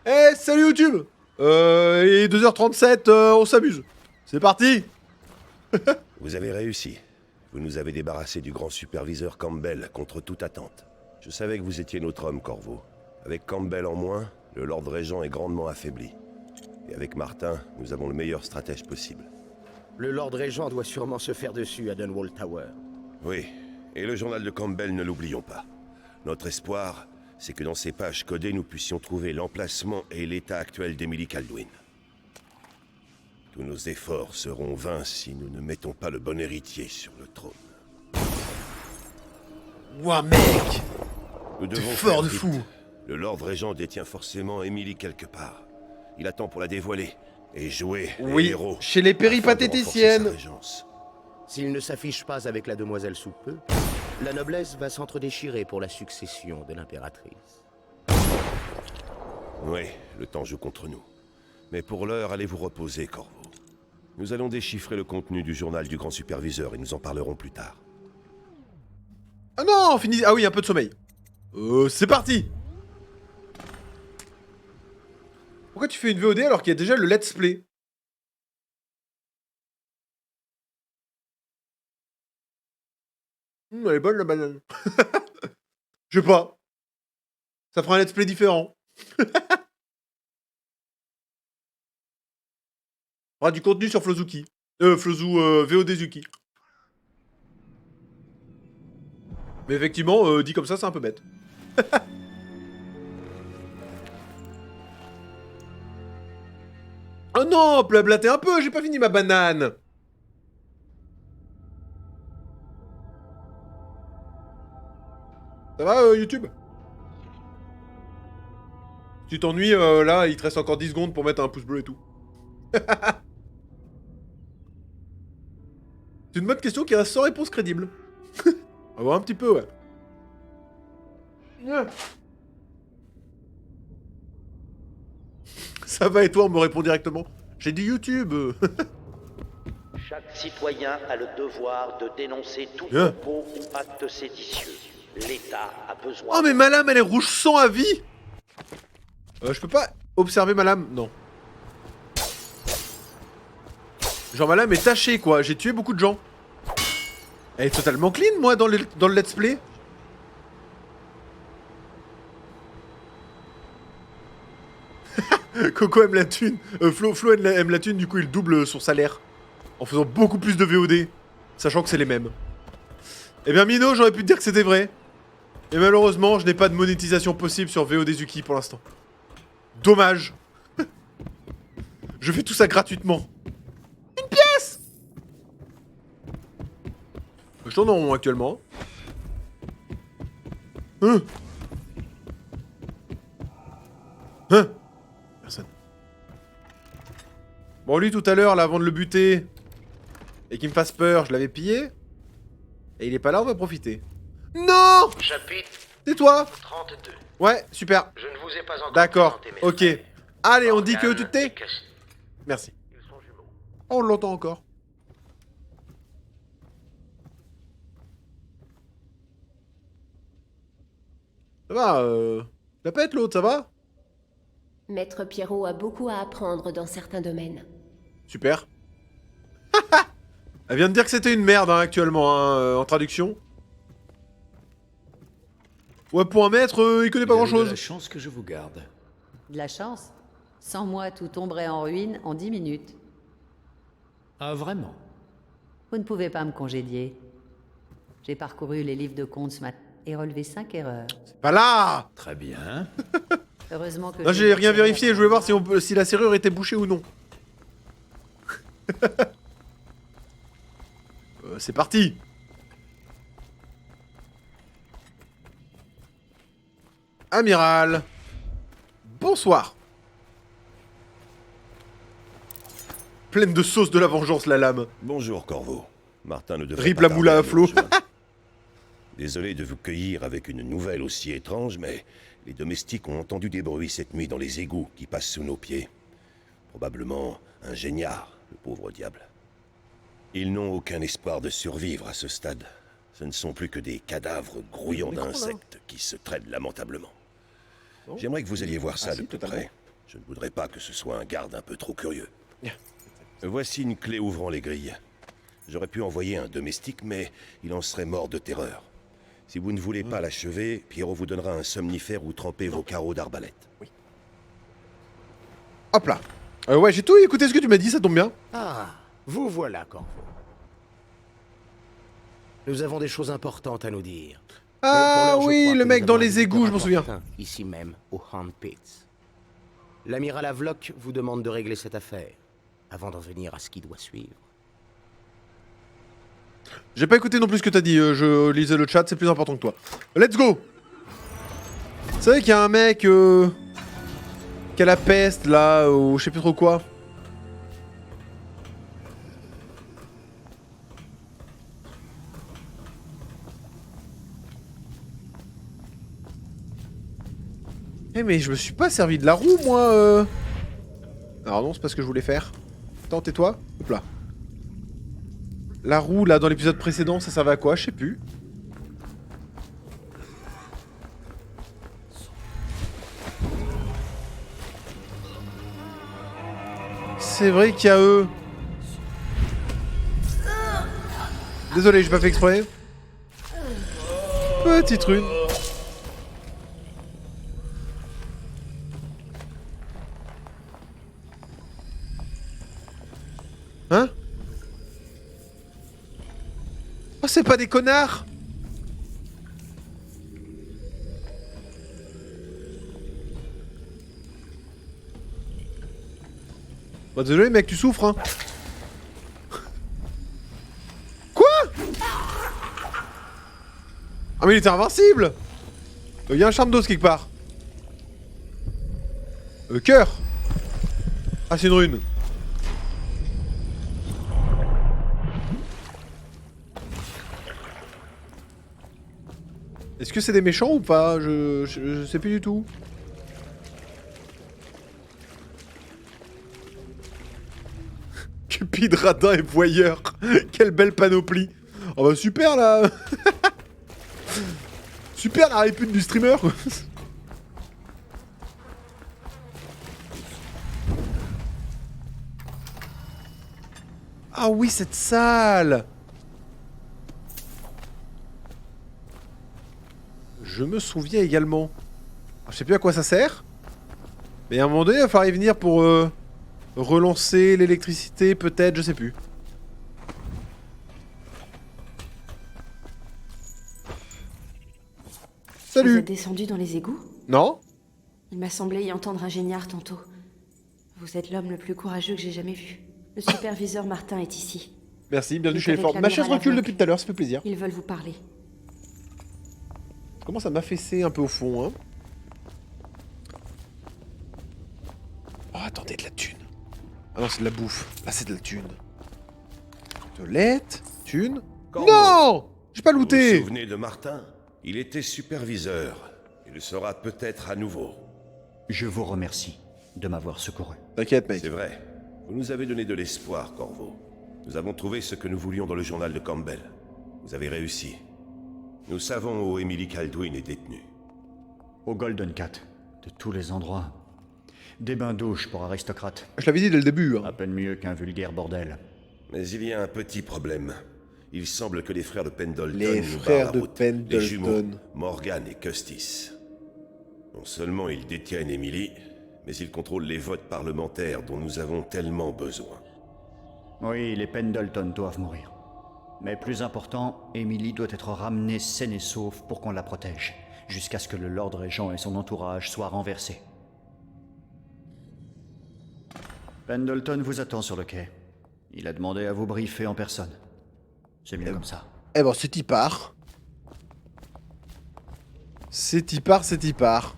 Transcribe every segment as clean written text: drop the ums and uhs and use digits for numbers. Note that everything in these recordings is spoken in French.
Eh, salut YouTube. Il est 2h37, on s'amuse. C'est parti. Vous avez réussi. Vous nous avez débarrassé du grand superviseur Campbell contre toute attente. Je savais que vous étiez notre homme, Corvo. Avec Campbell en moins, le Lord Régent est grandement affaibli. Et avec Martin, nous avons le meilleur stratège possible. Le Lord Régent doit sûrement se faire dessus à Dunwall Tower. Oui, et le journal de Campbell, ne l'oublions pas. Notre espoir, c'est que dans ces pages codées, nous puissions trouver l'emplacement et l'état actuel d'Emily Kaldwin. Tous nos efforts seront vains si nous ne mettons pas le bon héritier sur le trône. Ouah, mec. Nous T'es devons fort faire de vite. fou. Le Lord Régent détient forcément Emily quelque part. Il attend pour la dévoiler et jouer les Oui, héros. chez les afin de renforcer péripatéticiennes. sa régence. S'il ne s'affiche pas avec la demoiselle sous peu, la noblesse va s'entre-déchirer pour la succession de l'impératrice. Oui, le temps joue contre nous. Mais pour l'heure, allez vous reposer, Corvo. Nous allons déchiffrer le contenu du journal du grand superviseur et nous en parlerons plus tard. Ah non, fini. Ah oui, un peu de sommeil. C'est parti. Pourquoi tu fais une VOD alors qu'il y a déjà le let's play? Elle est bonne la banane. Je sais pas. Ça fera un let's play différent. On fera du contenu sur Flozuki. VODzuki. Mais effectivement, dit comme ça, c'est un peu bête. Oh non, blablater un peu, j'ai pas fini ma banane. Ça va, YouTube? Tu t'ennuies, là, il te reste encore 10 secondes pour mettre un pouce bleu et tout. C'est une bonne question qui reste sans réponse crédible. On va voir un petit peu, ouais. Ça va et toi, on me répond directement. J'ai dit YouTube. Chaque citoyen a le devoir de dénoncer tout Bien. propos ou acte séditieux. L'État a besoin... Oh mais ma lame elle est rouge sang à vie. Je peux pas observer ma lame. Non. Genre ma lame est tachée quoi. J'ai tué beaucoup de gens. Elle est totalement clean moi dans le let's play. Coco aime la thune. Flo aime la thune, du coup il double son salaire. En faisant beaucoup plus de VOD. Sachant que c'est les mêmes. Eh bien Mino, j'aurais pu te dire que c'était vrai. Et malheureusement, je n'ai pas de monétisation possible sur VODzuki pour l'instant. Dommage. Je fais tout ça gratuitement. Une pièce. Je tourne en rond actuellement. Hein? Personne. Bon, lui, tout à l'heure, là, avant de le buter, et qu'il me fasse peur, je l'avais pillé. Et il est pas là, on va profiter. Non! Chapitre C'est toi? 32. Ouais, super. Je ne vous ai pas encore D'accord, présenté mes ok. frères. Allez, on dit que Morgan tu te tais. et Cassie. Merci. Ils sont jumeaux. Oh, on l'entend encore. Ça va, la pète l'autre, ça va? Maître Pierrot a beaucoup à apprendre dans certains domaines. Super. Elle vient de dire que c'était une merde hein, actuellement, hein, en traduction. Ouais, pour un maître, il connaît pas grand Vous avez de chose. la chance que je vous garde. De la chance. Sans moi, tout tomberait en ruine en 10 minutes. Ah, vraiment? Vous ne pouvez pas me congédier. J'ai parcouru les livres de comptes ce matin et relevé 5 erreurs. Pas là. Très bien. Heureusement que... Non, j'ai rien vérifié, je voulais voir si la serrure était bouchée ou non. C'est parti. Amiral. Bonsoir. Pleine de sauce de la vengeance, la lame. Bonjour, Corvo. Martin ne devrait Rip pas la tarder moula à nous flot. rejoindre. Désolé de vous cueillir avec une nouvelle aussi étrange, mais les domestiques ont entendu des bruits cette nuit dans les égouts qui passent sous nos pieds. Probablement un géniard, le pauvre diable. Ils n'ont aucun espoir de survivre à ce stade. Ce ne sont plus que des cadavres grouillants L'écran, là. d'insectes qui se traînent lamentablement. Non. J'aimerais que vous alliez voir ça Ah, de si, plus totalement. près. Je ne voudrais pas que ce soit un garde un peu trop curieux. Voici une clé ouvrant les grilles. J'aurais pu envoyer un domestique, mais il en serait mort de terreur. Si vous ne voulez pas l'achever, Pierrot vous donnera un somnifère où tremper vos carreaux d'arbalète. Hop là. Ouais, j'ai tout écouté ce que tu m'as dit, ça tombe bien. Ah, vous voilà, Corvo. Nous avons des choses importantes à nous dire. Mais pour Ah l'heure, je oui, crois le que mec nous dans avons un les égouts, je m'en souviens. important, Ici même, au Hand Pits. L'amiral Havelock vous demande de régler cette affaire, avant d'en venir à ce qui doit suivre. J'ai pas écouté non plus ce que t'as dit, je lisais le chat, c'est plus important que toi. Let's go. C'est vrai qu'il y a un mec qui a la peste là, ou je sais plus trop quoi. Eh mais je me suis pas servi de la roue moi Alors non, c'est pas ce que je voulais faire. Attends, tais-toi. Hop là. La roue, là, dans l'épisode précédent, ça servait à quoi? Je sais plus. C'est vrai qu'il y a eux. Désolé, j'ai pas fait exprès. Petite rune. Hein? Oh, c'est pas des connards! Bah désolé mec, tu souffres hein. Quoi? Ah mais il était invincible! Il y a un charme d'os quelque part. Cœur! Ah c'est une rune. Est-ce que c'est des méchants ou pas? Je sais plus du tout. Cupid, radin et voyeur. Quelle belle panoplie. Oh bah super là. Super la répute du streamer. Ah oui, cette salle. Je me souviens également. Je sais plus à quoi ça sert. Mais à un moment donné, il va falloir y venir pour relancer l'électricité, peut-être, je sais plus. Vous Salut. êtes descendu dans les égouts? Non? Il m'a semblé y entendre un géniard tantôt. Vous êtes l'homme le plus courageux que j'ai jamais vu. Le superviseur Martin est ici. Merci, bienvenue Donc chez les avec forts. Ma chaise l'amiral recule Havelock. depuis tout à l'heure, ça fait plaisir. Ils veulent vous parler. Je commence à m'affaisser un peu au fond, hein. Oh, attendez, de la thune. Ah non, c'est de la bouffe. Là, c'est de la thune. Toilette, thune. Corvo. Non! J'ai pas Vous vous looté! souvenez de Martin? Il était superviseur. Il le sera peut-être à nouveau. Je vous remercie de m'avoir secouru. T'inquiète, mec. C'est vrai. Vous nous avez donné de l'espoir, Corvo. Nous avons trouvé ce que nous voulions dans le journal de Campbell. Vous avez réussi. Nous savons où Emily Kaldwin est détenue. Au Golden Cat, de tous les endroits. Des bains-douches pour aristocrates. Je l'avais dit dès le début, hein. À peine mieux qu'un vulgaire bordel. Mais il y a un petit problème. Il semble que les frères de Pendleton Les nous frères barrent de la route. Pendleton. Les jumeaux, Morgan et Custis. Non seulement ils détiennent Emily, mais ils contrôlent les votes parlementaires dont nous avons tellement besoin. Oui, les Pendleton doivent mourir. Mais plus important, Emily doit être ramenée saine et sauve pour qu'on la protège, jusqu'à ce que le Lord Régent et son entourage soient renversés. Pendleton vous attend sur le quai. Il a demandé à vous briefer en personne. C'est mieux comme ça. Eh ben, c'est y part. C'est y part, c'est y part.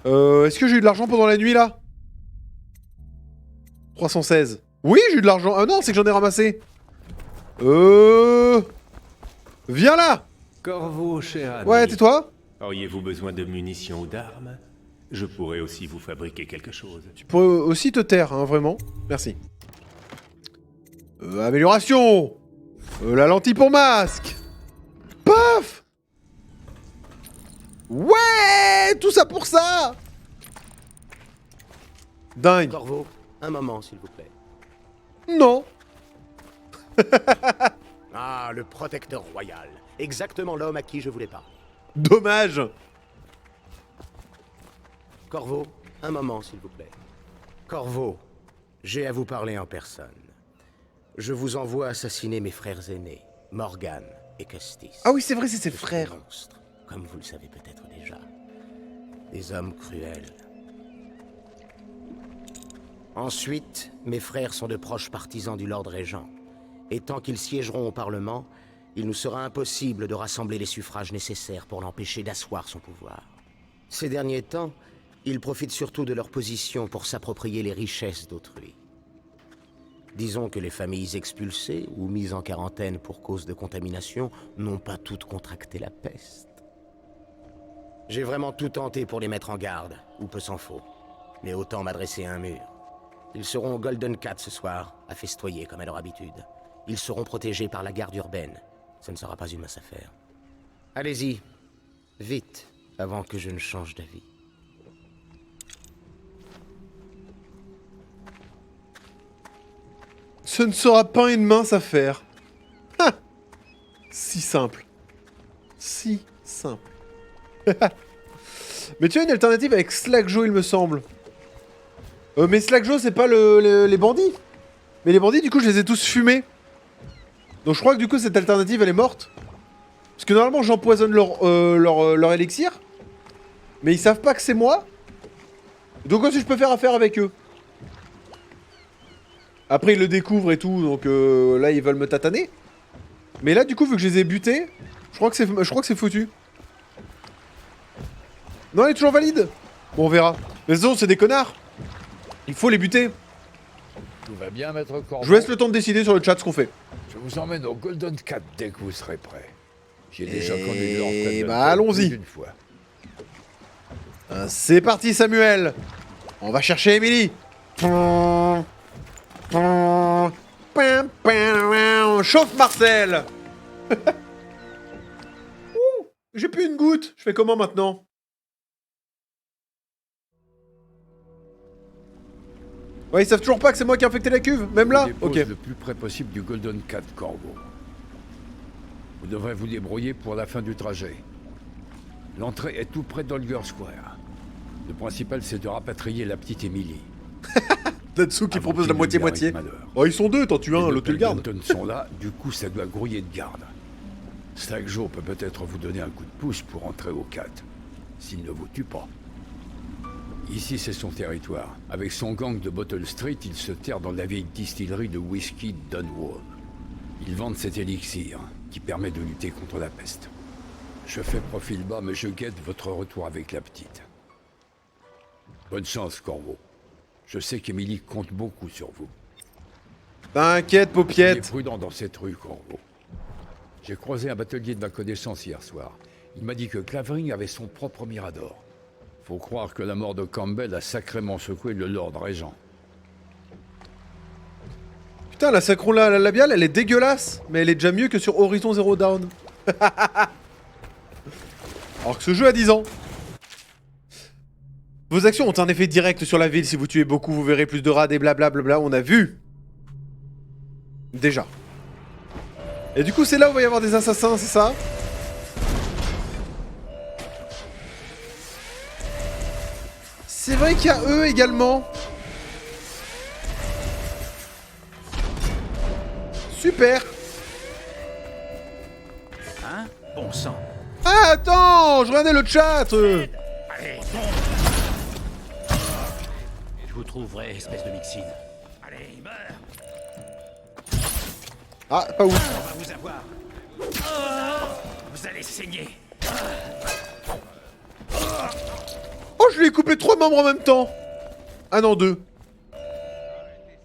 Est-ce que j'ai eu de l'argent pendant la nuit, là? 316. Oui, j'ai eu de l'argent. Ah non, c'est que j'en ai ramassé. Viens là. Corvo, cher ami. Ouais, tais-toi. Auriez-vous besoin de munitions ou d'armes? Je pourrais aussi vous fabriquer quelque chose. Tu pourrais aussi te taire, hein, vraiment. Merci. Amélioration. La lentille pour masque. Paf. Ouais, tout ça pour ça. Dingue. Corvo, un moment, s'il vous plaît. Non. Ah, le protecteur royal. Exactement l'homme à qui je voulais parler. Dommage. Corvo, un moment, s'il vous plaît. Corvo, j'ai à vous parler en personne. Je vous envoie assassiner mes frères aînés, Morgan et Custis. Ah oui, c'est vrai, c'est ses Ce sont frères. des monstres, comme vous le savez peut-être déjà. Des hommes cruels. Ensuite, mes frères sont de proches partisans du Lord Régent. Et tant qu'ils siégeront au Parlement, il nous sera impossible de rassembler les suffrages nécessaires pour l'empêcher d'asseoir son pouvoir. Ces derniers temps, ils profitent surtout de leur position pour s'approprier les richesses d'autrui. Disons que les familles expulsées ou mises en quarantaine pour cause de contamination n'ont pas toutes contracté la peste. J'ai vraiment tout tenté pour les mettre en garde, ou peu s'en faut. Mais autant m'adresser à un mur. Ils seront au Golden Cat ce soir, à festoyer comme à leur habitude. Ils seront protégés par la garde urbaine. Ce ne sera pas une mince affaire. Allez-y, vite, avant que je ne change d'avis. Ce ne sera pas une mince affaire. Ah, si simple. Si simple. Mais tu as une alternative avec Slack Joe, il me semble. Mais Slack Joe, c'est pas les bandits. Mais les bandits, du coup, je les ai tous fumés. Donc je crois que du coup, cette alternative, elle est morte. Parce que normalement, j'empoisonne leur élixir. Mais ils savent pas que c'est moi. Donc aussi, je peux faire affaire avec eux. Après, ils le découvrent et tout, donc là, ils veulent me tataner. Mais là, du coup, vu que je les ai butés, je crois que c'est foutu. Non, elle est toujours valide. Bon, on verra. Mais de toute façon, c'est des connards. Il faut les buter. Tout va bien, maître Corvo. Je vous laisse le temps de décider sur le chat ce qu'on fait. Je vous emmène au Golden Cat dès que vous serez prêt. J'ai déjà connu Et Lord Pendleton bah, allons-y. plus d'une fois. C'est parti, Samuel. On va chercher Emily. Chauffe Marcel. Ouh, j'ai plus une goutte. Je fais comment maintenant? Ouais, ils savent toujours pas que c'est moi qui ai infecté la cuve, même là. Je vous Ok. dépose le plus près possible du Golden Cat, Corvo. Vous devrez vous débrouiller pour la fin du trajet. L'entrée est tout près d'Holger Square. Le principal, c'est de rapatrier la petite Emily. Datsu qui Avant propose qu'il la ne moitié-moitié. lui arrive malheur. Oh, ils sont deux, t'en tues un, Les l'autre tu le deux gardes. Pendleton sont là, du coup ça doit grouiller de garde. Slack Joe peut peut-être vous donner un coup de pouce pour entrer au Cat, s'il ne vous tue pas. Ici c'est son territoire. Avec son gang de Bottle Street, il se terre dans la vieille distillerie de whisky Dunwall. Ils vendent cet élixir, qui permet de lutter contre la peste. Je fais profil bas, mais je guette votre retour avec la petite. Bonne chance, Corvo. Je sais qu'Emily compte beaucoup sur vous. T'inquiète, Soyez paupiette. prudent dans cette rue, Corvo. J'ai croisé un batelier de ma connaissance hier soir. Il m'a dit que Clavering avait son propre mirador. Faut croire que la mort de Campbell a sacrément secoué le Lord Régent. Putain, la sacron la labiale, elle est dégueulasse. Mais elle est déjà mieux que sur Horizon Zero Dawn. Alors que ce jeu a 10 ans. Vos actions ont un effet direct sur la ville. Si vous tuez beaucoup, vous verrez plus de rats et blablabla. On a vu. Déjà. Et du coup, c'est là où il va y avoir des assassins, c'est ça? C'est vrai qu'il y a eux également. Super. Hein? Bon sang. Ah, attends, je regardais le chat. Allez, je vous trouverai, espèce de mixine. Allez, meurs. Ah, pas ouf. On va vous avoir. Vous allez saigner. Oh, je lui ai coupé 3 membres en même temps. Ah non, 2.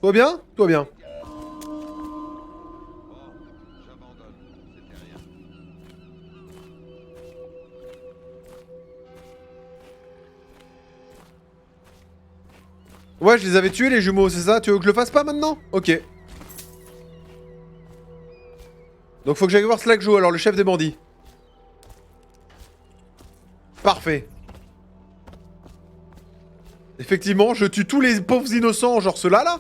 Toi bien? Toi bien. Ouais, je les avais tués les jumeaux, c'est ça? Tu veux que je le fasse pas maintenant? Ok. Donc faut que j'aille voir Slack Joe, alors le chef des bandits. Parfait. Effectivement, je tue tous les pauvres innocents, genre ceux-là, là.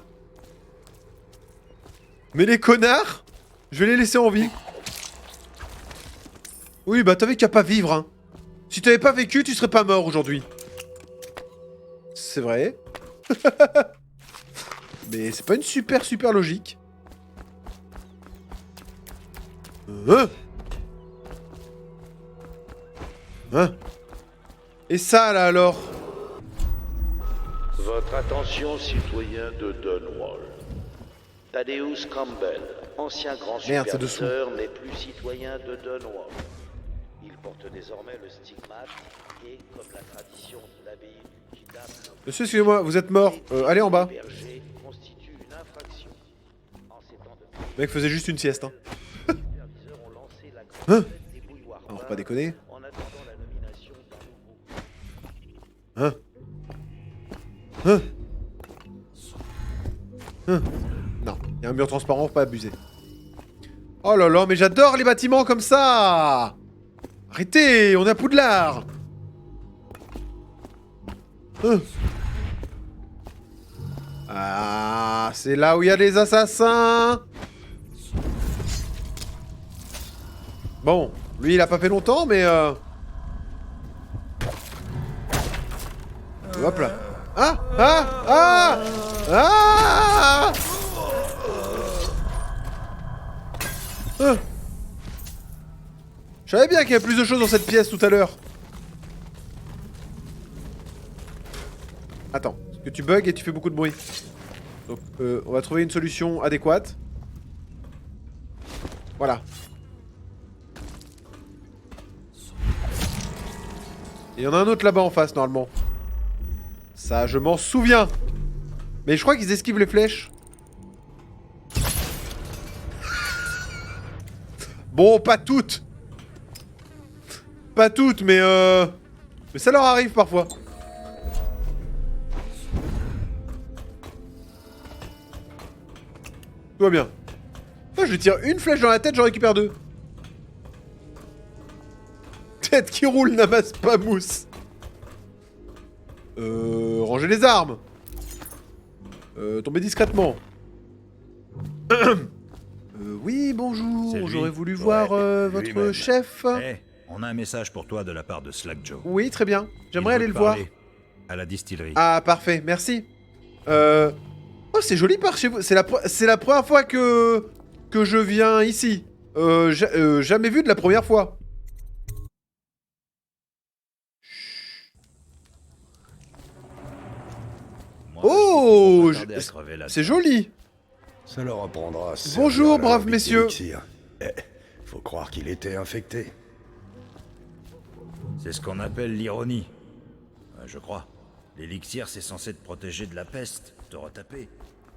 Mais les connards, je vais les laisser en vie. Oui, bah t'avais qu'à pas vivre, hein. Si t'avais pas vécu, tu serais pas mort aujourd'hui. C'est vrai. Mais c'est pas une super logique. Hein? Et ça, là, alors? Votre attention, citoyens de Dunwall. Thaddeus Campbell, ancien grand Merde, c'est dessous. superviseur, n'est plus citoyen de Dunwall. Il porte désormais le stigmate et, comme la tradition de l'abbaye qui date Monsieur, excusez-moi, vous êtes mort. Allez en bas. du berger constitue une infraction. En ces temps de Le mec faisait juste une sieste, hein. les superviseurs ont lancé la grande Hein? fête des bouilloires Alors, peints pas déconner. en attendant la nomination d'un nouveau. Non, il y a un mur transparent, faut pas abuser. Oh là là, mais j'adore les bâtiments comme ça. Arrêtez, on est à Poudlard. Ah, c'est là où il y a les assassins. Bon, lui il a pas fait longtemps, mais hop là. Ah. Je savais bien qu'il y avait plus de choses dans cette pièce tout à l'heure. Attends, parce que tu bugs et tu fais beaucoup de bruit. Donc, on va trouver une solution adéquate. Voilà. Il y en a un autre là-bas en face, normalement. Ça, je m'en souviens. Mais je crois qu'ils esquivent les flèches. Bon, pas toutes. Pas toutes, mais ça leur arrive parfois. Tout va bien. Oh, je lui tire une flèche dans la tête, j'en récupère deux. Tête qui roule n'amasse pas mousse. Rangez les armes. Tombez discrètement. Oui, bonjour. J'aurais voulu voir votre lui-même. chef. Eh, on a un message pour toi de la part de Slack Joe. Oui, très bien. J'aimerais Il aller veut le te voir. parler. À la distillerie. Ah, parfait, merci. Oh, c'est joli par chez vous. C'est la première fois que je viens ici. Jamais vu de la première fois. Moi, Oh, je vais pas tarder à crever là. c'est joli. Ça leur apprendra. à se Bonjour, servir leur braves bite messieurs. d'élixir. Faut croire qu'il était infecté. C'est ce qu'on appelle l'ironie. Je crois. L'élixir, c'est censé te protéger de la peste, te retaper.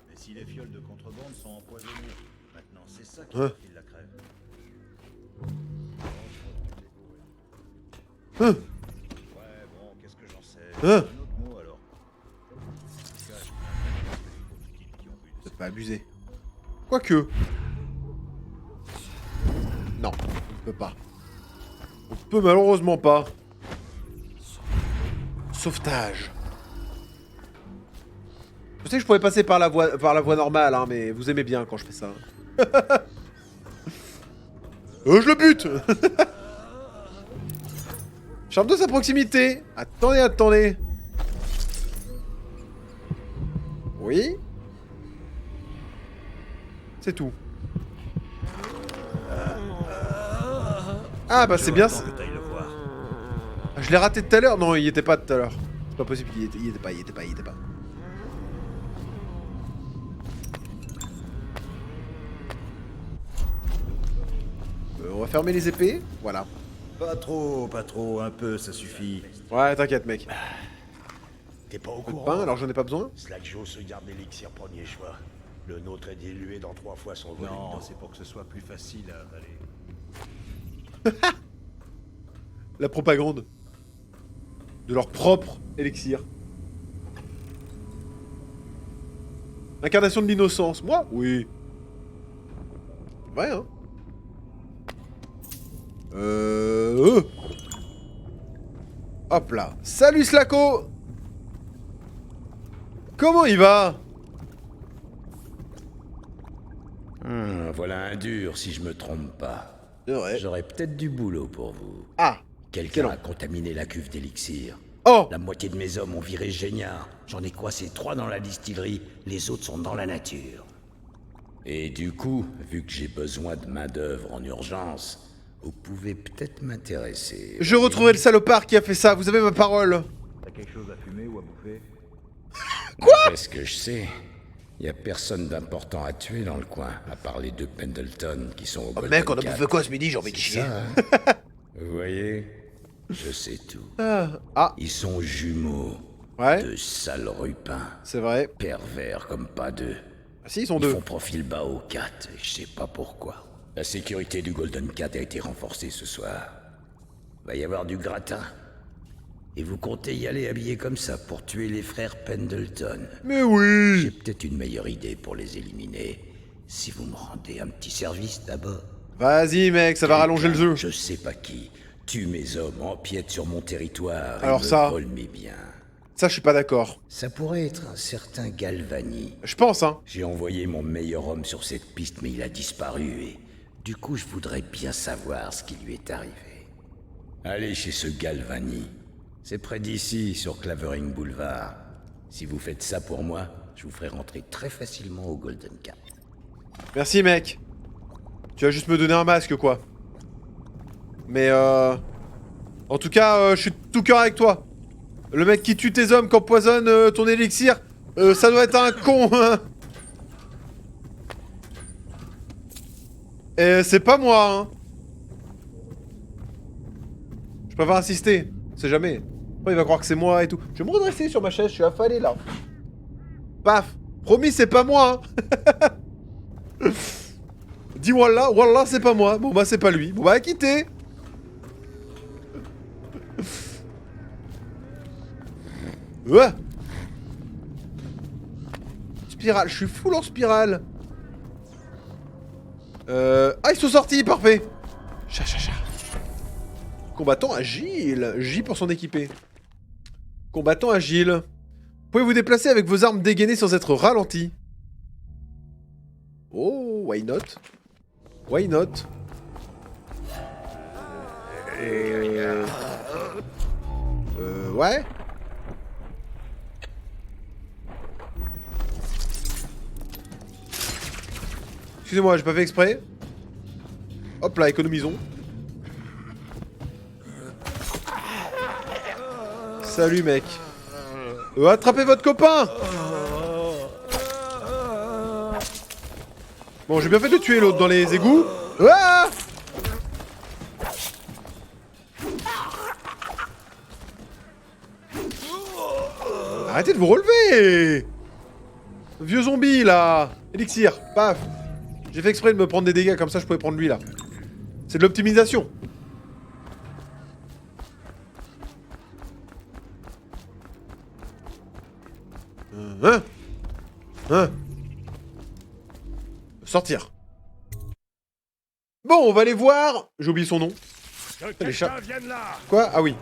Mais si les fioles de contrebande sont empoisonnées, maintenant c'est ça qui file la crève. Ouais, bon, qu'est-ce que j'en sais. Un autre mot alors. C'est pas abusé. Quoique. Non, on peut pas. On peut malheureusement pas. Sauvetage. Je sais que je pourrais passer par la voie normale, hein, mais vous aimez bien quand je fais ça. Je le bute. Charme de sa proximité. Attendez. Oui. C'est tout. Ah bah c'est bien. Ah, je l'ai raté tout à l'heure. Non, il y était pas tout à l'heure. C'est pas possible qu'il y était. Il y était pas. On va fermer les épées. Voilà. Pas trop, un peu, ça suffit. Ouais, t'inquiète, mec. T'es pas au Peu de courant? pain, alors j'en ai pas besoin. Slack Joe se garde l'élixir premier choix. Le nôtre est dilué dans 3 fois son volume. Non, d'eau. c'est pour que ce soit plus facile à avaler. La propagande. De leur propre élixir. Incarnation de l'innocence. Moi? Oui. Ouais, hein. Hop là. Salut Slacko. Comment il va? Voilà un dur, si je me trompe pas. C'est vrai. J'aurais peut-être du boulot pour vous. Ah. Quelqu'un a contaminé la cuve d'élixir. Oh. La moitié de mes hommes ont viré Géniard. J'en ai coincé 3 dans la distillerie, les autres sont dans la nature. Et du coup, vu que j'ai besoin de main-d'œuvre en urgence, vous pouvez peut-être m'intéresser. Je retrouverai le salopard qui a fait ça, vous avez ma parole. T'as quelque chose à fumer ou à bouffer? Quoi? Est-ce que je sais? Y a personne d'important à tuer dans le coin, à part les 2 Pendleton qui sont au Golden Mec, on a Cap. bouffé quoi ce midi? J'ai envie de chier. Ça, hein? Vous voyez? Je sais tout. Ah. Ils sont jumeaux. Ouais. De sales rupins. C'est vrai. Pervers comme pas deux. Ah si, ils sont Ils deux. font profil bas au Cat, et je sais pas pourquoi. La sécurité du Golden Cat a été renforcée ce soir. Va y avoir du gratin. Et vous comptez y aller habillé comme ça pour tuer les frères Pendleton. Mais oui. J'ai peut-être une meilleure idée pour les éliminer. Si vous me rendez un petit service d'abord. Vas-y mec, ça va rallonger le jeu. Je sais pas qui. Tue mes hommes, empiète sur mon territoire. Alors et me ça. vole mes biens. Ça, je suis pas d'accord. Ça pourrait être un certain Galvani. Je pense, hein. J'ai envoyé mon meilleur homme sur cette piste, mais il a disparu et... Du coup, je voudrais bien savoir ce qui lui est arrivé. Allez chez ce Galvani. C'est près d'ici, sur Clavering Boulevard. Si vous faites ça pour moi, je vous ferai rentrer très facilement au Golden Cap. Merci mec. Tu vas juste me donner un masque, quoi. Mais en tout cas, je suis de tout cœur avec toi. Le mec qui tue tes hommes, qui empoisonne ton élixir, ça doit être un con, hein. Et c'est pas moi, hein. Je préfère insister, on sait jamais. Après, il va croire que c'est moi et tout. Je vais me redresser sur ma chaise, je suis affalé là. Paf. Promis, c'est pas moi, hein. Dis Wallah, Wallah, c'est pas moi. Bon bah, c'est pas lui. Bon bah, quittez. Ouais. Spirale, je suis full en spirale. Ah, ils sont sortis, parfait. Cha. Combattant agile. J pour son équipé. Combattant agile. Vous pouvez vous déplacer avec vos armes dégainées sans être ralenti. Oh, why not? Why not? Ouais. Excusez-moi, j'ai pas fait exprès. Hop là, économisons. Salut mec. Attrapez votre copain. Bon, j'ai bien fait de tuer l'autre dans les égouts. Ah! Arrêtez de vous relever. Vieux zombie là. Élixir, paf. J'ai fait exprès de me prendre des dégâts, comme ça je pouvais prendre lui là. C'est de l'optimisation. Sortir. Bon, on va aller voir. J'ai oublié son nom. Les chats. Quoi? Ah oui.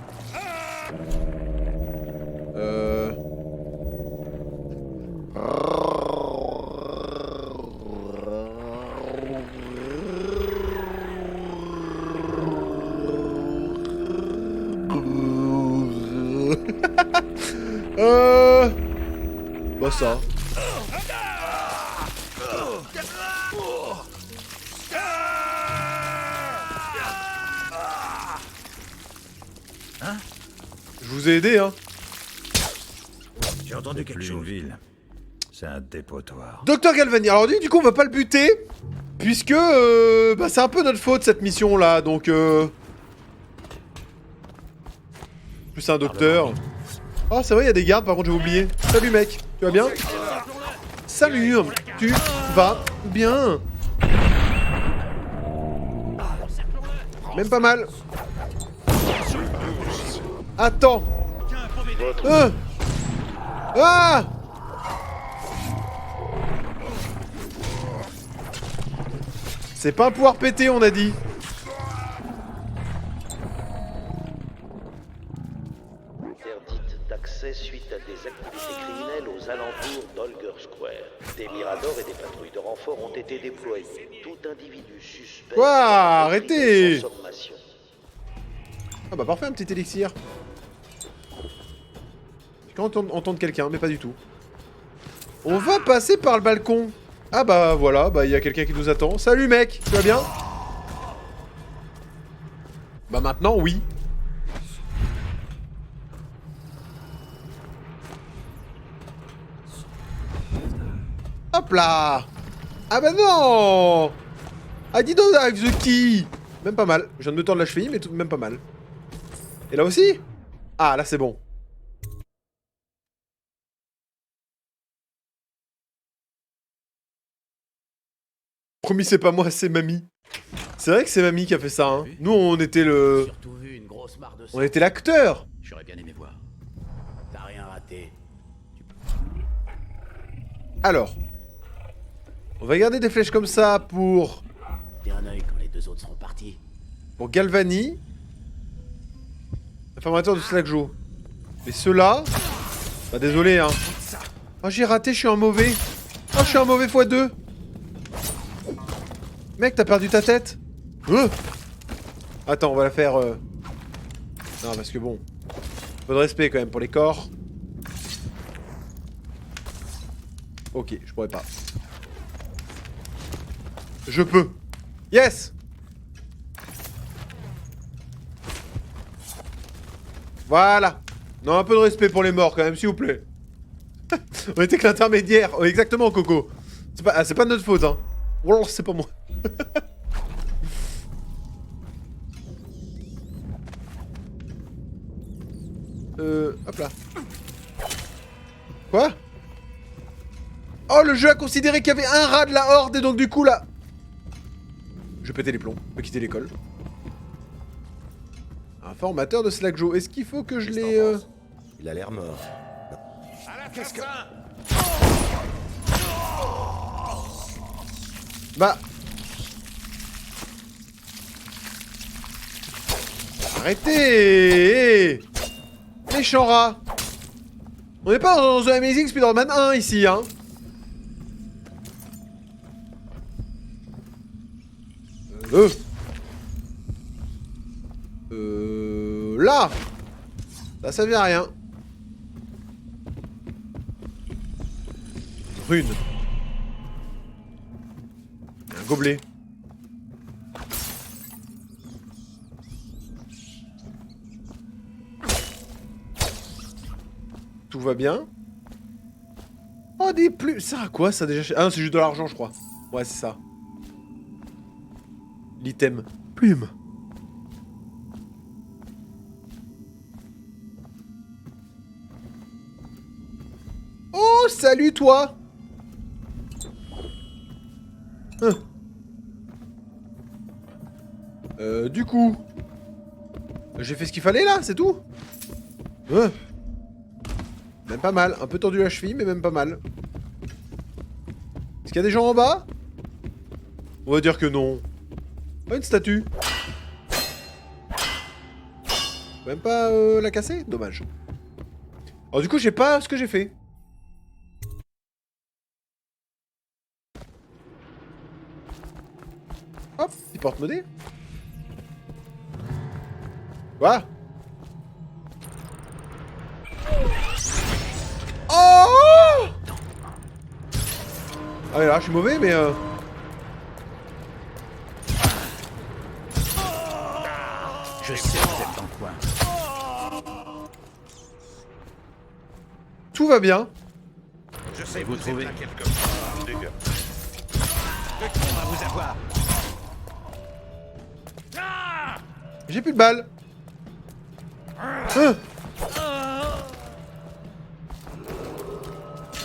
Bah ça. Hein? Je vous ai aidé, hein. J'ai entendu quelque chose. Ville. C'est un dépotoir. Docteur Galvani. Alors du coup, on va pas le buter. Puisque bah, c'est un peu notre faute cette mission là. Donc plus c'est un docteur. Ah c'est vrai, il y a des gardes par contre, j'ai oublié. Salut mec, tu vas bien? Salut, tu vas bien? Même pas mal. Attends. Ah! C'est pas un pouvoir pété, on a dit. Interdite d'accès suite à des activités criminelles aux aux alentours d'Holger Square. Des miradors et des patrouilles de renfort ont été déployés. Tout individu suspect... Quoi? Arrêtez! sans sommation. Ah bah parfait, un petit élixir. J'ai quand entendre quelqu'un, mais pas du tout. On va passer par le balcon. Ah bah voilà, bah il y a quelqu'un qui nous attend. Salut mec, tu vas bien? Bah maintenant, oui. Hop là! Ah bah non! Ah dis donc avec The Key! Même pas mal. Je viens de me tordre la cheville, mais tout de même pas mal. Et là aussi? Ah là c'est bon. Promis c'est pas moi, c'est mamie. C'est vrai que c'est mamie qui a fait ça, hein. Nous on était le... On était l'acteur. J'aurais bien aimé voir. T'as rien raté. Alors. On va garder des flèches comme ça pour... T'es un œil quand les deux autres seront partis. Pour Galvani. Informateur de Slackjo. Mais ceux-là... Bah désolé, hein. Oh j'ai raté, je suis un mauvais. Oh je suis un mauvais x2. Mec, t'as perdu ta tête? Attends, on va la faire... Non, parce que bon... Peu de respect quand même pour les corps. Ok, je pourrais pas. Je peux. Yes! Voilà. Non, un peu de respect pour les morts quand même, s'il vous plaît. On était que l'intermédiaire. Oh, exactement, Coco. C'est pas de notre faute, hein. Oh, c'est pas moi. Hop là. Quoi? Oh, le jeu a considéré qu'il y avait un rat de la horde et donc du coup là... Je vais péter les plombs, je vais quitter l'école. Informateur de Slackjo, est-ce qu'il faut que je les... Il a l'air mort. Qu'est-ce que... Bah... Arrêtez! Méchant rat! On n'est pas dans The Amazing Spider-Man 1 ici, hein. Là! Ça servait à rien. Rune. Un gobelet. Tout va bien. Oh, des plumes. Ça sert à quoi ça déjà? Ah non, c'est juste de l'argent, je crois. Ouais, c'est ça. L'item. Plume. Oh, salut toi. Du coup... J'ai fait ce qu'il fallait là, c'est tout. Même pas mal. Un peu tordu la cheville, mais même pas mal. Est-ce qu'il y a des gens en bas? On va dire que non. Oh, une statue. Même pas la casser? Dommage. Alors du coup, je sais pas ce que j'ai fait. Hop, petit porte-monnaie. Quoi? Oh! Ah mais là, je suis mauvais, mais Je sais que vous êtes dans le coin. tout va bien. Je sais vous trouver quelque part. Le con va vous avoir. J'ai plus de balles.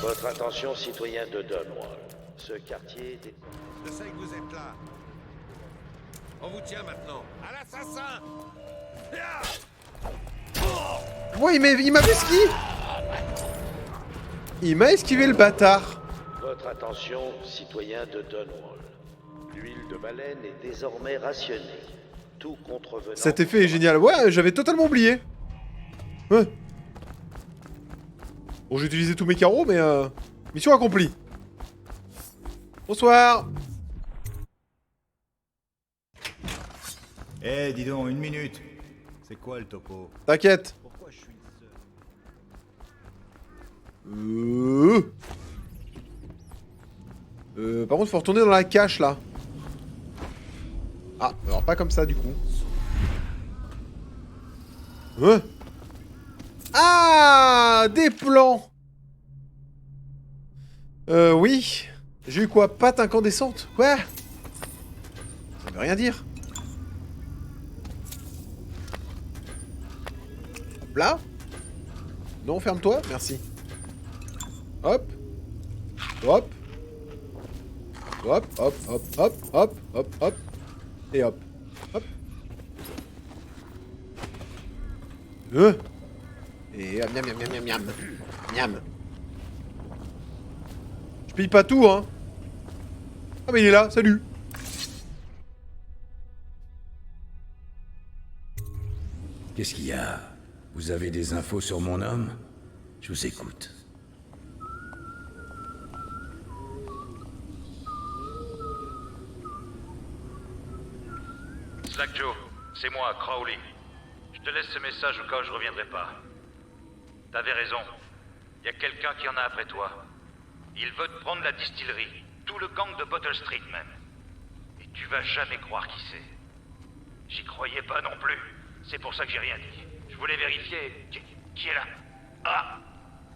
Votre attention, citoyens de Dunwall. Ce quartier... Je sais que vous êtes là. On vous tient maintenant. À l'assassin. Ouais, il m'a esquivé. Il m'a esquivé le bâtard. Votre attention, citoyens de Dunwall. L'huile de baleine est désormais rationnée. Tout contrevenant... Cet effet est génial. Ouais, j'avais totalement oublié. Bon, j'ai utilisé tous mes carreaux, mais mission accomplie. Bonsoir. Eh, dis donc, 1 minute. C'est quoi le topo? T'inquiète. Pourquoi je suis le seul? Par contre, faut retourner dans la cache, là. Ah, alors pas comme ça, du coup. Ah, des plans. Oui. J'ai eu quoi? Pâte incandescente? Quoi? Ça veut rien dire. Hop là. Non, ferme-toi, merci. Hop. Hop. Hop, hop, hop, hop, hop, hop, hop. Et hop. Hop. Et miam, miam, miam, miam, miam. Miam. Je pille pas tout, hein. Ah, mais il est là, salut. Qu'est-ce qu'il y a? Vous avez des infos sur mon homme? Je vous écoute. Slack Joe, c'est moi, Crowley. Je te laisse ce message au cas où je reviendrai pas. T'avais raison. Y a quelqu'un qui en a après toi. Il veut te prendre la distillerie. Tout le gang de Bottle Street, même. Et tu vas jamais croire qui c'est. J'y croyais pas non plus. C'est pour ça que j'ai rien dit. Je voulais vérifier... Qui est là? Ah!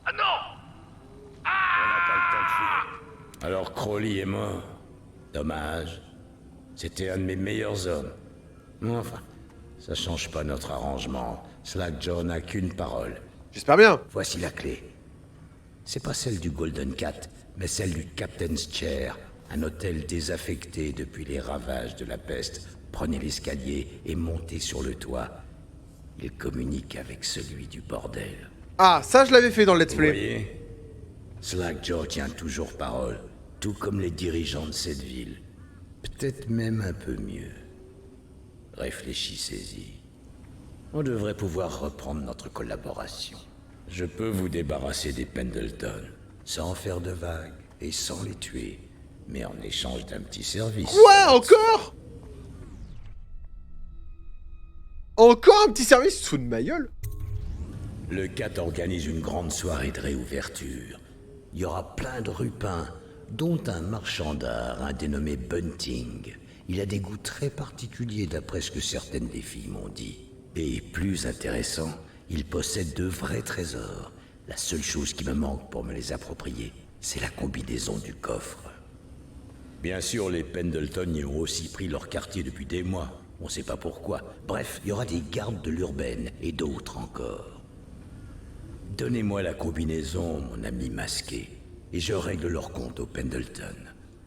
Ah non! Alors Crowley est mort. Dommage. C'était un de mes meilleurs hommes. Mais enfin, ça change pas notre arrangement. Slack Joe n'a qu'une parole. J'espère bien. Voici la clé. C'est pas celle du Golden Cat, mais celle du Captain's Chair, un hôtel désaffecté depuis les ravages de la peste. Prenez l'escalier et montez sur le toit. Il communique avec celui du bordel. Ah, ça je l'avais fait dans le let's Vous play. voyez, Slack Joe tient toujours parole, tout comme les dirigeants de cette ville. Peut-être même un peu mieux. Réfléchissez-y. On devrait pouvoir reprendre notre collaboration. Je peux vous débarrasser des Pendleton, sans faire de vagues et sans les tuer, mais en échange d'un petit service. Quoi? Encore? Encore un petit service sous de ma gueule? Le CAT organise une grande soirée de réouverture. Il y aura plein de rupins, dont un marchand d'art, un dénommé Bunting. Il a des goûts très particuliers d'après ce que certaines des filles m'ont dit. Et plus intéressant, il possède de vrais trésors. La seule chose qui me manque pour me les approprier, c'est la combinaison du coffre. Bien sûr, les Pendleton y ont aussi pris leur quartier depuis des mois. On sait pas pourquoi. Bref, il y aura des gardes de l'urbaine et d'autres encore. Donnez-moi la combinaison, mon ami masqué, et je règle leur compte aux Pendleton.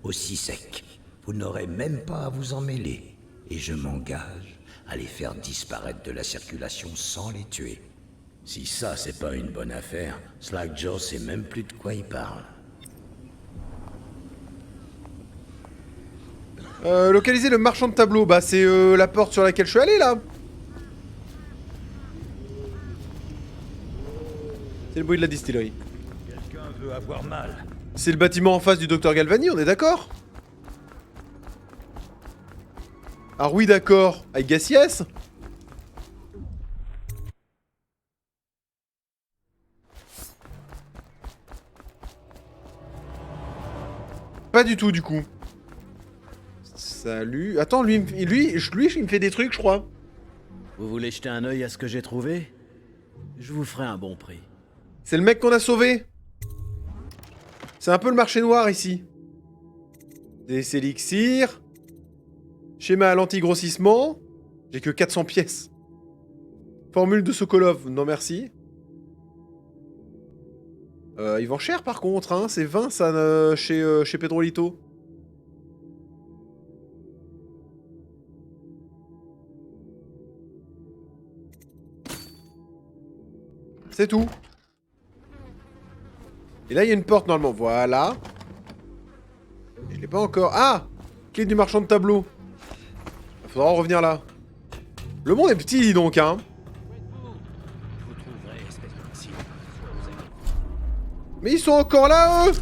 Aussi sec, vous n'aurez même pas à vous en mêler. Et je m'engage à les faire disparaître de la circulation sans les tuer. Si ça, c'est pas une bonne affaire, Slack Joe sait même plus de quoi il parle. Localiser le marchand de tableaux, bah c'est la porte sur laquelle je suis allé là. C'est le bruit de la distillerie. Quelqu'un veut avoir mal. C'est le bâtiment en face du docteur Galvani, on est d'accord? Ah oui d'accord, I guess yes. Pas du tout du coup. Salut. Attends, lui, il me fait des trucs, je crois. Vous voulez jeter un œil à ce que j'ai trouvé? Je vous ferai un bon prix. C'est le mec qu'on a sauvé. C'est un peu le marché noir ici. Des élixirs. Schéma à l'anti-grossissement. J'ai que 400 pièces. Formule de Sokolov. Non merci. Ils vendent cher par contre, hein. C'est 20 ça chez Pedrolito. C'est tout. Et là, il y a une porte, normalement. Voilà. Et je l'ai pas encore. Ah! Clé du marchand de tableaux. Il faudra en revenir là. Le monde est petit, dis donc, hein. Mais ils sont encore là, eux.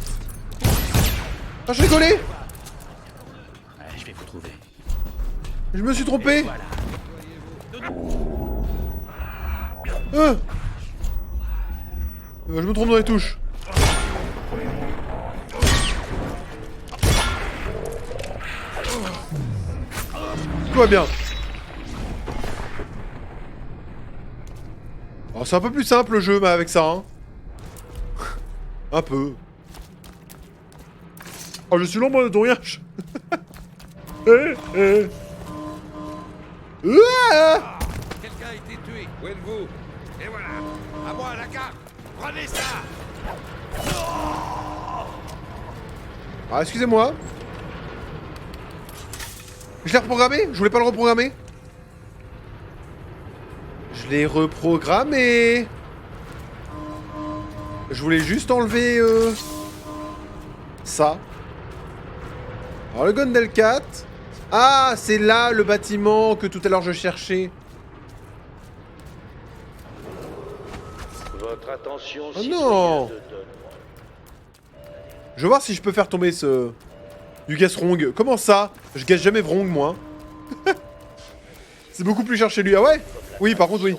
Ah, je rigolais. Je vais vous trouver. Je me suis trompé. Je me trompe dans les touches. Tout va bien. Oh, c'est un peu plus simple le jeu, mais avec ça, hein. Un peu. Oh, je suis l'ombre de Doriach. Quelqu'un a été tué. Où êtes-vous? Et voilà. À moi, la carte. Prenez ça. Ah, excusez-moi. Je l'ai reprogrammé? Je voulais pas le reprogrammer? Je l'ai reprogrammé. Je voulais juste enlever ça. Alors le Gondel 4. Ah, c'est là le bâtiment que tout à l'heure je cherchais. Votre attention, Oh non! Je vais voir si je peux faire tomber ce... Du Gasrong. Comment ça? Je gasse jamais Vrong, moi. C'est beaucoup plus cher chez lui. Ah ouais? Oui, par contre, oui.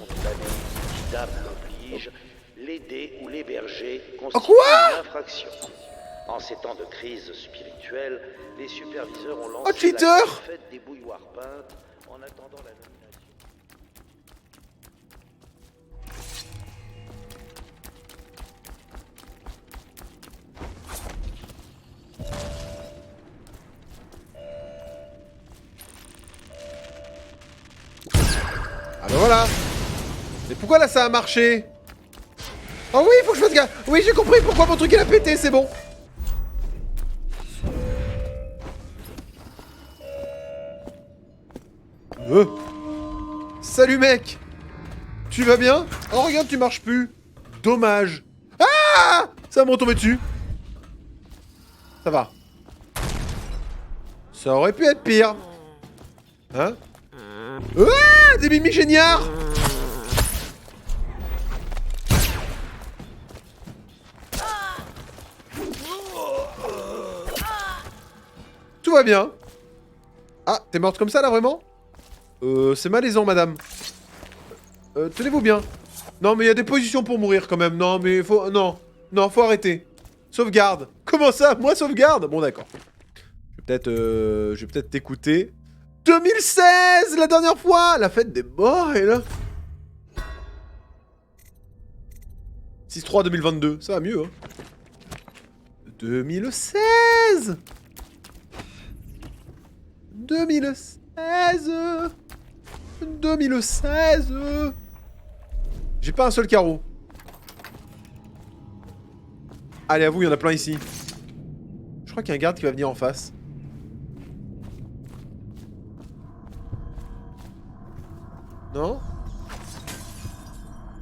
Dame oblige, l'aider ou l'héberger Oh constitue quoi? une infraction. En ces temps de crise spirituelle, les superviseurs ont Oh, lancé Twitter! la fête des bouilloires peintes en attendant la nomination. Ah ben voilà. Mais pourquoi là ça a marché? Oh oui, il faut que je fasse gaffe. Oui, j'ai compris pourquoi mon truc il a pété, c'est bon. Salut mec. Tu vas bien? Oh regarde, tu marches plus. Dommage. Ah! Ça m'a tombé dessus. Ça va. Ça aurait pu être pire. Hein? Ah! Des mimi géniards! Tout va bien. Ah, t'es morte comme ça là vraiment? C'est malaisant madame. Tenez-vous bien. Non mais il y a des positions pour mourir quand même. Non mais faut... Non. Non, faut arrêter. Sauvegarde. Comment ça? Moi sauvegarde? Bon d'accord. Je vais peut-être t'écouter. 2016, la dernière fois. La fête des morts est là. 6-3 2022. Ça va mieux hein. 2016. 2016. 2016. J'ai pas un seul carreau. Allez, à vous, il y en a plein ici. Je crois qu'il y a un garde qui va venir en face. Non?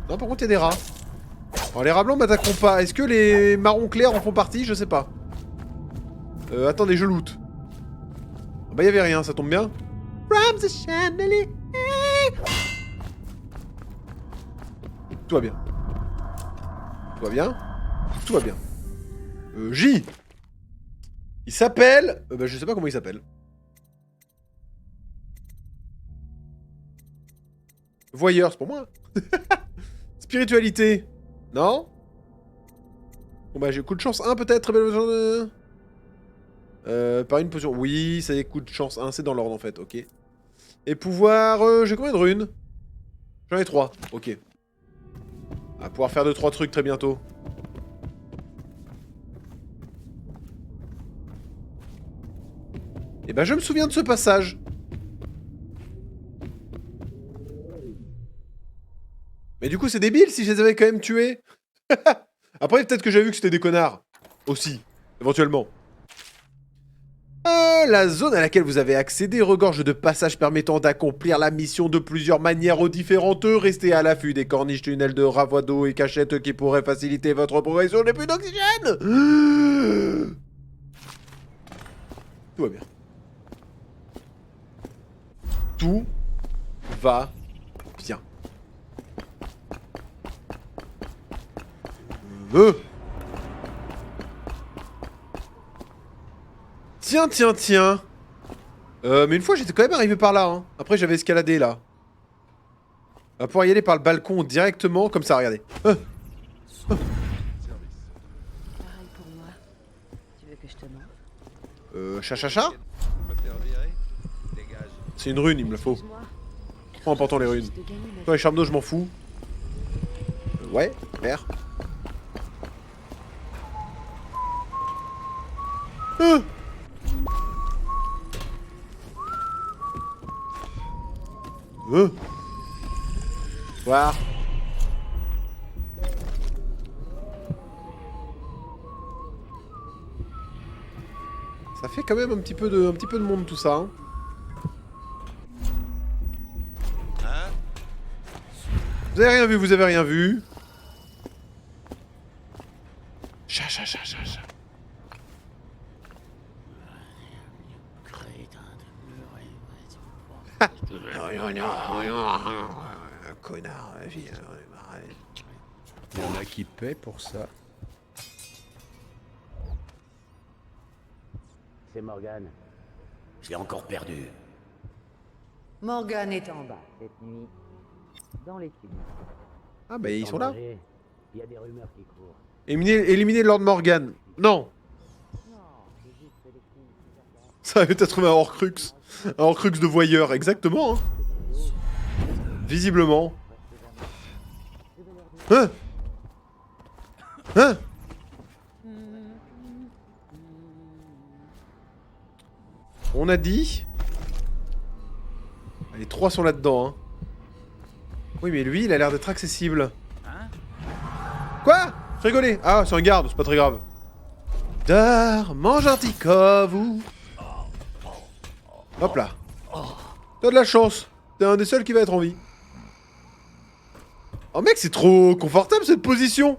Non, par contre, il y a des rats. Alors, les rats blancs m'attaqueront pas. Est-ce que les marrons clairs en font partie? Je sais pas. Attendez, je loot. Ah bah, il y avait rien, ça tombe bien. From the chandelier. Tout va bien. Tout va bien. Tout va bien. J. Il s'appelle... bah, je sais pas comment il s'appelle. Voyeur, c'est pour moi. Spiritualité. Non? Bon bah j'ai coup de chance 1 peut-être. Très belle... par une potion. Oui, c'est coup de chance 1, c'est dans l'ordre en fait, ok. Et pouvoir... j'ai combien de runes? J'en ai 3, ok. On va pouvoir faire 2-3 trucs très bientôt. Et ben je me souviens de ce passage. Mais du coup c'est débile si je les avais quand même tués. Après peut-être que j'ai vu que c'était des connards. Aussi, éventuellement. La zone à laquelle vous avez accédé regorge de passages permettant d'accomplir la mission de plusieurs manières différentes. Restez à l'affût des corniches, tunnels de ravois d'eau et cachettes qui pourraient faciliter votre progression. J'ai plus d'oxygène. Tout va bien. Tout va bien. Tiens, tiens, tiens. Mais une fois, j'étais quand même arrivé par là. Hein. Après, j'avais escaladé là. On va pouvoir y aller par le balcon directement, comme ça, regardez. Pareil pour moi. Tu veux que je te montre? Cha. C'est une rune, il me la faut. Trop important les runes. Toi, les charmes d'eau, je m'en fous. Ouais, merde. Voir. Ça fait quand même un petit peu de monde tout ça. Hein. Vous avez rien vu, vous avez rien vu. Cha. Connard, il y en a qui paient pour ça. C'est Morgane. Je l'ai encore perdu. Morgane est en bas cette nuit. Dans l'équipe. Ah bah ils sont là. Il y a des rumeurs qui courent. Éliminer Lord Morgan. Non. Ça avait peut-être trouvé un Horcrux. Un Horcrux de voyeur, exactement. Hein. Visiblement. Hein? On a dit... Les trois sont là-dedans, hein. Oui, mais lui, il a l'air d'être accessible. Quoi? Je rigolais. Ah, c'est un garde, c'est pas très grave. Darmanjantikov ou... Hop là. T'as de la chance. T'es un des seuls qui va être en vie. Oh mec, c'est trop confortable cette position.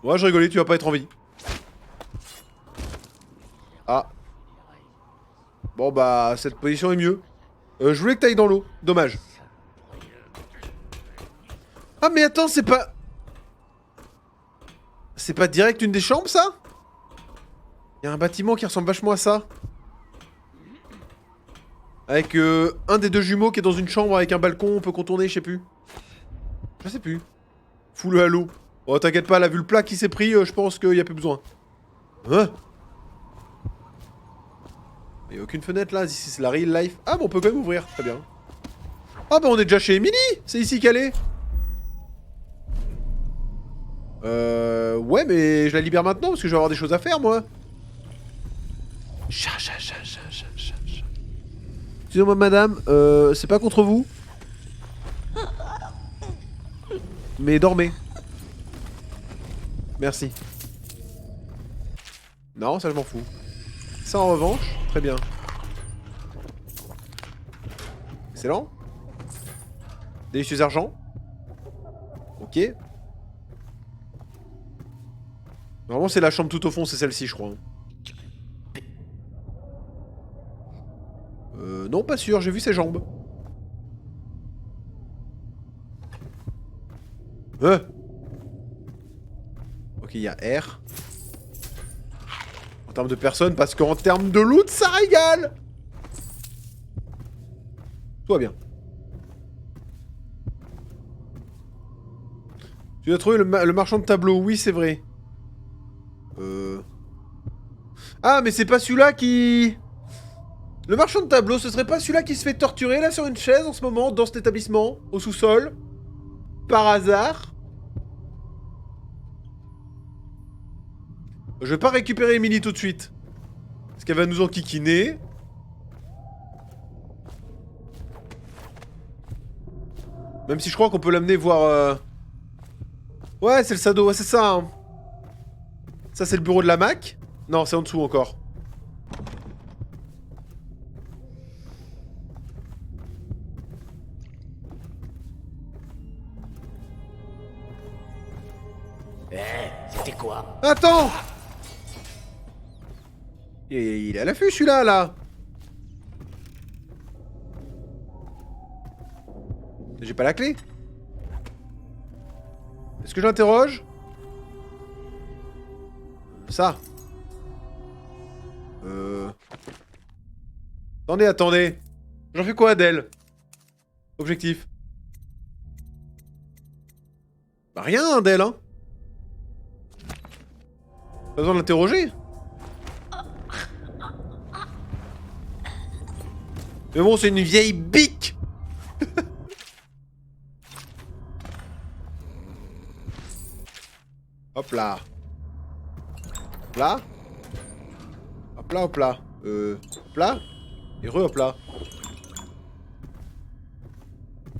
Ouais, je rigolais, tu vas pas être en vie. Ah. Bon bah, cette position est mieux. Je voulais que t'ailles dans l'eau. Dommage. Ah mais attends, c'est pas... C'est pas direct une des chambres, ça? Il y a un bâtiment qui ressemble vachement à ça. Avec un des deux jumeaux qui est dans une chambre avec un balcon, on peut contourner, je sais plus. Je sais plus. Fous-le à l'eau. Oh, t'inquiète pas, là, vu le plat qui s'est pris, je pense qu'il y a plus besoin. Hein? Il y a aucune fenêtre là, ici c'est la real life. Ah, bon, on peut quand même ouvrir, très bien. Ah, bah on est déjà chez Emily. C'est ici qu'elle est. Ouais, mais je la libère maintenant parce que je vais avoir des choses à faire, moi. Excusez-moi, madame, c'est pas contre vous. Mais dormez. Merci. Non, ça je m'en fous. Ça en revanche, très bien. Excellent. Délicieux argent. Ok. Normalement c'est la chambre tout au fond, c'est celle-ci je crois. Non pas sûr, j'ai vu ses jambes. Ok, il y a R. En termes de personnes, parce qu'en termes de loot, ça régale. Tout va bien. Tu as trouvé le marchand de tableaux, oui c'est vrai. Ah mais c'est pas celui-là qui... Le marchand de tableaux, ce serait pas celui-là qui se fait torturer là sur une chaise en ce moment, dans cet établissement, au sous-sol? Par hasard? Je vais pas récupérer Emily tout de suite. Parce qu'elle va nous enquiquiner. Même si je crois qu'on peut l'amener voir... Ouais, c'est le Sado, ouais, c'est ça. Hein. Ça, c'est le bureau de la Mac. Non, c'est en dessous encore. C'était quoi? Attends! Il est à l'affût celui-là, là. J'ai pas la clé. Est-ce que j'interroge? Ça. Attendez. J'en fais quoi d'elle? Objectif. Bah rien d'elle, hein. Pas besoin de l'interroger. Mais bon, c'est une vieille bique. Hop là. Hop là. Hop là, hop là. Hop là. Et hop là.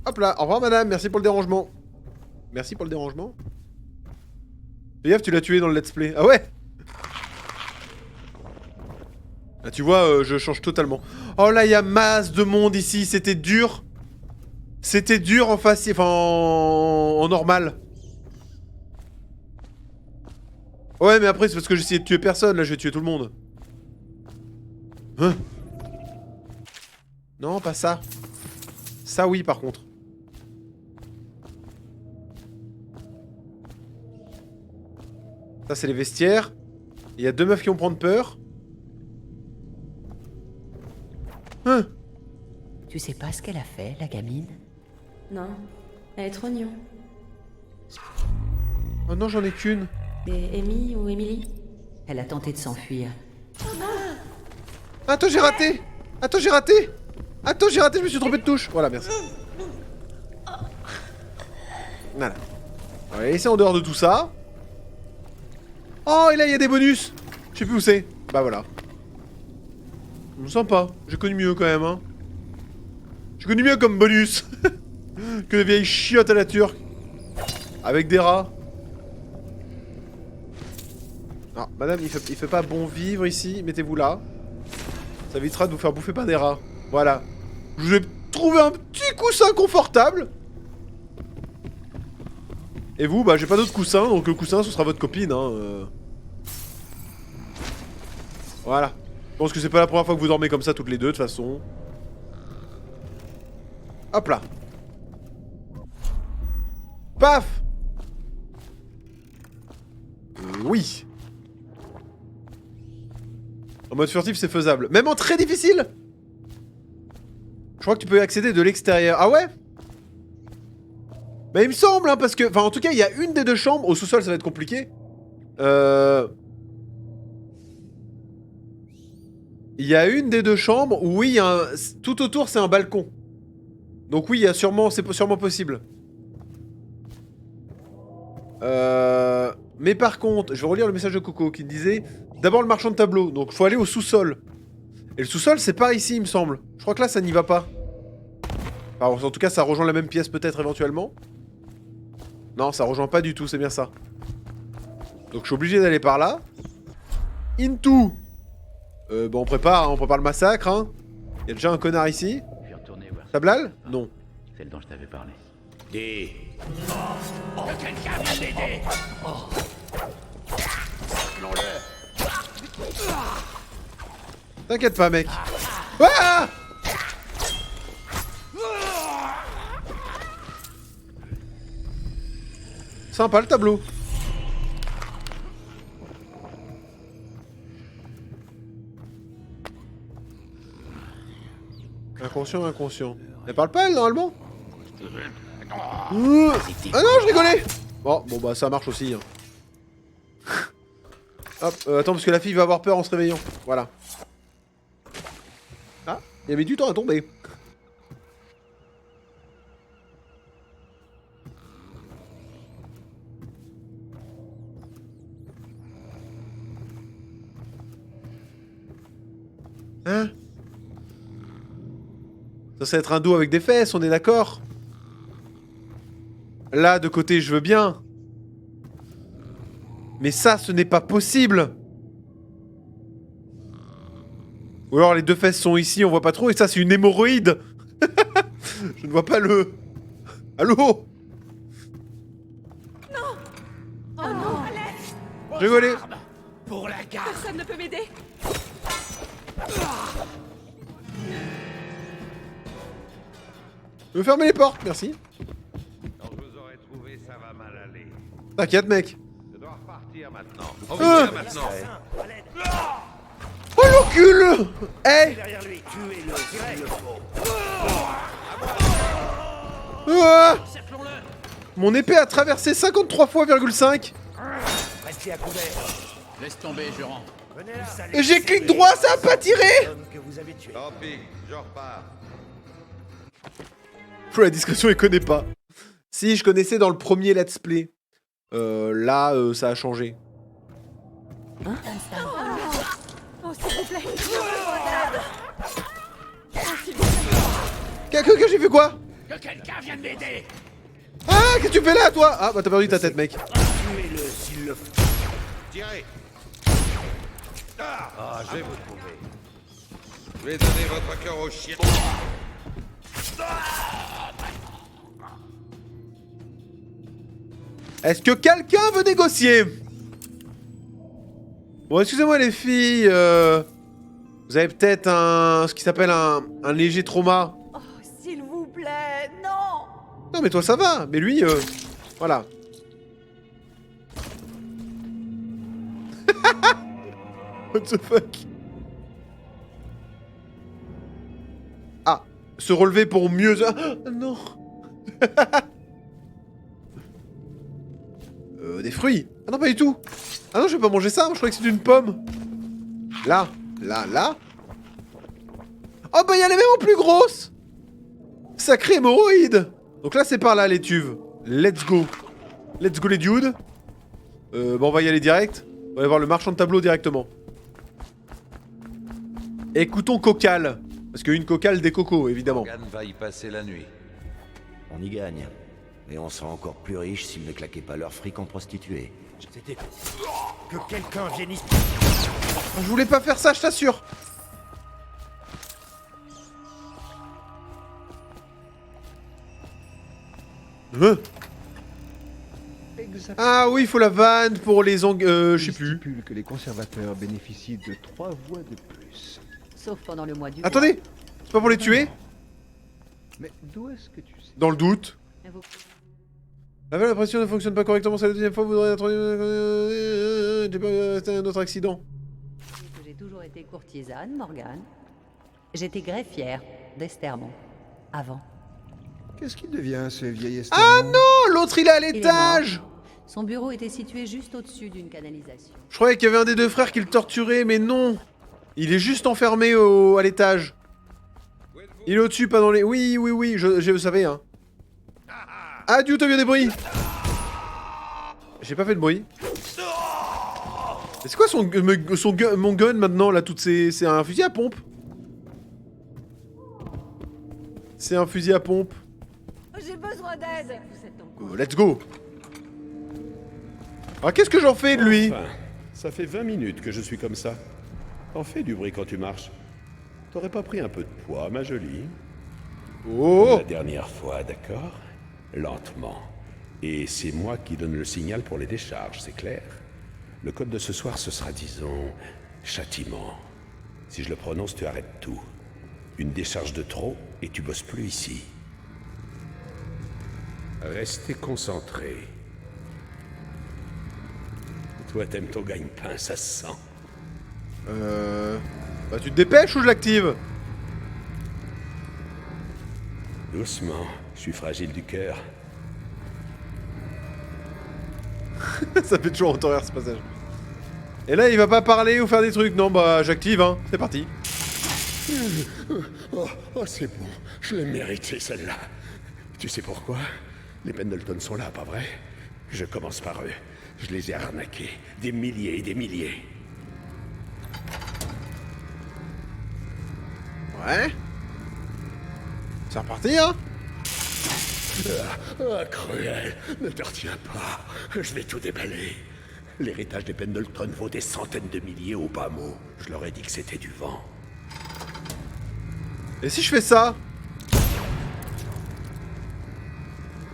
Hop là. Au revoir madame, merci pour le dérangement. Merci pour le dérangement. Fais gaffe, tu l'as tué dans le let's play. Ah ouais. Là tu vois, je change totalement. Oh là, il y a masse de monde ici, c'était dur. C'était dur en face, enfin en normal. Ouais, mais après c'est parce que j'essayais de tuer personne, là je vais tuer tout le monde. Hein? Non, pas ça. Ça oui par contre. Ça c'est les vestiaires. Il y a deux meufs qui vont prendre peur. Hein? Tu sais pas ce qu'elle a fait, la gamine? Non, elle est trop mignon. Oh non, j'en ai qu'une. Et Amy ou Emily? Elle a tenté de s'enfuir. Attends, j'ai raté. Attends, j'ai raté. Attends, j'ai raté, je me suis trompé de touche. Voilà, merci. Voilà. On va laisser en dehors de tout ça. Oh, et là, il y a des bonus. Je sais plus où c'est. Bah voilà. Sympa. J'ai connu mieux quand même, hein. J'ai connu mieux comme bonus. Que des vieilles chiottes à la turque. Avec des rats. Non, madame, il fait pas bon vivre ici. Mettez-vous là. Ça évitera de vous faire bouffer par des rats. Voilà. Je vous ai trouvé un petit coussin confortable. Et vous, bah j'ai pas d'autre coussin, donc le coussin ce sera votre copine, hein. Voilà. Je pense que c'est pas la première fois que vous dormez comme ça toutes les deux, de toute façon. Hop là. Paf. Oui. En mode furtif, c'est faisable. Même en très difficile. Je crois que tu peux y accéder de l'extérieur. Ah ouais? Bah il me semble, hein, parce que... Enfin, en tout cas, il y a une des deux chambres. Au sous-sol, ça va être compliqué. Il y a une des deux chambres où, oui, il y a un... tout autour, c'est un balcon. Donc oui, il y a sûrement... C'est sûrement possible. Mais par contre, je vais relire le message de Coco qui me disait... D'abord le marchand de tableaux, donc faut aller au sous-sol. Et le sous-sol, c'est par ici, il me semble. Je crois que là, ça n'y va pas. Enfin, en tout cas, ça rejoint la même pièce peut-être éventuellement. Non, ça rejoint pas du tout, c'est bien ça. Donc je suis obligé d'aller par là. Into. Bon, on prépare le massacre, hein. Il y a déjà un connard ici. Tablal? Non. Celle dont je t'avais parlé. Dis. Quelqu'un vient d'aider. T'inquiète pas, mec. Ah! Sympa le tableau. Inconscient, inconscient. Elle parle pas, elle, normalement? Ah non, je rigolais. Bon, bah ça marche aussi. Hein. Hop, attends, parce que la fille va avoir peur en se réveillant. Voilà. Ah, il y avait du temps à tomber. Hein? Ça va être un dos avec des fesses, on est d'accord? Là, de côté, je veux bien. Mais ça, ce n'est pas possible. Ou alors les deux fesses sont ici, on voit pas trop, et ça, c'est une hémorroïde. Je ne vois pas le... Allô? Non. Oh non, Je rigolais. Pour la gare. Personne ne peut m'aider. Je veux fermer les portes, merci. Quand je vous aurai trouvé, ça va mal aller. T'inquiète, mec. Je dois repartir maintenant. Ah. Maintenant. Oh, l'eau recule. Eh. Ah, mon épée a traversé 53 fois,5. Restez à couvert. Laisse tomber, je rentre. Et j'ai clic droit, ça a pas tiré. Tant pis, je repars. Faut la discrétion, il connaît pas. Si, je connaissais dans le premier let's play. Là, ça a changé. Hein? Oh, s'il vous plaît. Que j'ai fait quoi? Que quelqu'un vienne m'aider. Ah, qu'est-ce que tu fais là, toi? Ah, bah t'as perdu ta tête, mec. Tuez-le s'il le faut. Tirez. Ah, je vais vous trouver. Je vais donner votre cœur au chien. Est-ce que quelqu'un veut négocier? Bon, excusez-moi les filles, vous avez peut-être ce qui s'appelle un léger trauma. Oh, s'il vous plaît, non. Non mais toi ça va, mais lui, voilà. What the fuck? Ah, se relever pour mieux... Ah, non. Des fruits. Ah non, pas du tout. Ah non, je vais pas manger ça, je croyais que c'était une pomme. Là, là. Oh bah y'a les mêmes en plus grosses. Sacré hémorroïde. Donc là c'est par là les tuves. Let's go. Let's go les dudes. Bon on va y aller direct. On va aller voir le marchand de tableau directement. Écoutons Cocal. Parce qu'une cocale des cocos évidemment. Morgan va y passer la nuit. On y gagne. Et on sera encore plus riche s'ils ne claquaient pas leur fric en prostituées. C'était... Que quelqu'un vienne ici. Je voulais pas faire ça, je t'assure. Ah oui, il faut la vanne pour les je sais plus. Que les conservateurs bénéficient de 3 voix de plus. Sauf pendant le mois du... Attendez, c'est pas pour les tuer? Mais d'où est-ce que tu sais? Dans le doute. La pression ne fonctionne pas correctement, c'est la deuxième fois, vous devrez être... J'ai pas c'était un autre accident. J'ai toujours été courtisane, Morgane. J'étais greffière d'Estermont. Avant. Qu'est-ce qu'il devient, ce vieil Estermont? Ah non, l'autre il est à l'étage. Son bureau était situé juste au-dessus d'une canalisation. Je croyais qu'il y avait un des deux frères qui le torturait, mais non. Il est juste enfermé à l'étage. Il est au-dessus, pas dans les... Oui, je savais, hein. Ah, d'où t'as vu des bruits? J'ai pas fait de bruit. C'est quoi mon gun maintenant, là, toutes ces... C'est un fusil à pompe. C'est un fusil à pompe. J'ai besoin d'aide. Let's go. Ah, qu'est-ce que j'en fais de lui? Enfin, ça fait 20 minutes que je suis comme ça. T'en fais du bruit quand tu marches. T'aurais pas pris un peu de poids, ma jolie? Oh! La dernière fois, d'accord? Lentement. Et c'est moi qui donne le signal pour les décharges, c'est clair? Le code de ce soir, ce sera, disons, châtiment. Si je le prononce, tu arrêtes tout. Une décharge de trop, et tu bosses plus ici. Restez concentrés. Toi, t'aimes ton gagne-pain, ça se sent. Bah tu te dépêches ou je l'active? Doucement, je suis fragile du cœur. Ça fait toujours autant rire ce passage. Et là il va pas parler ou faire des trucs, non bah j'active hein, c'est parti. Oh, c'est bon, je l'ai mérité celle-là. Tu sais pourquoi? Les Pendleton sont là, pas vrai? Je commence par eux. Je les ai arnaqués, des milliers et des milliers. Ouais. C'est reparti hein. Cruel, ne te retiens pas. Je vais tout déballer. L'héritage des Pendleton vaut des centaines de milliers au bas mot. Je leur ai dit que c'était du vent. Et si je fais ça?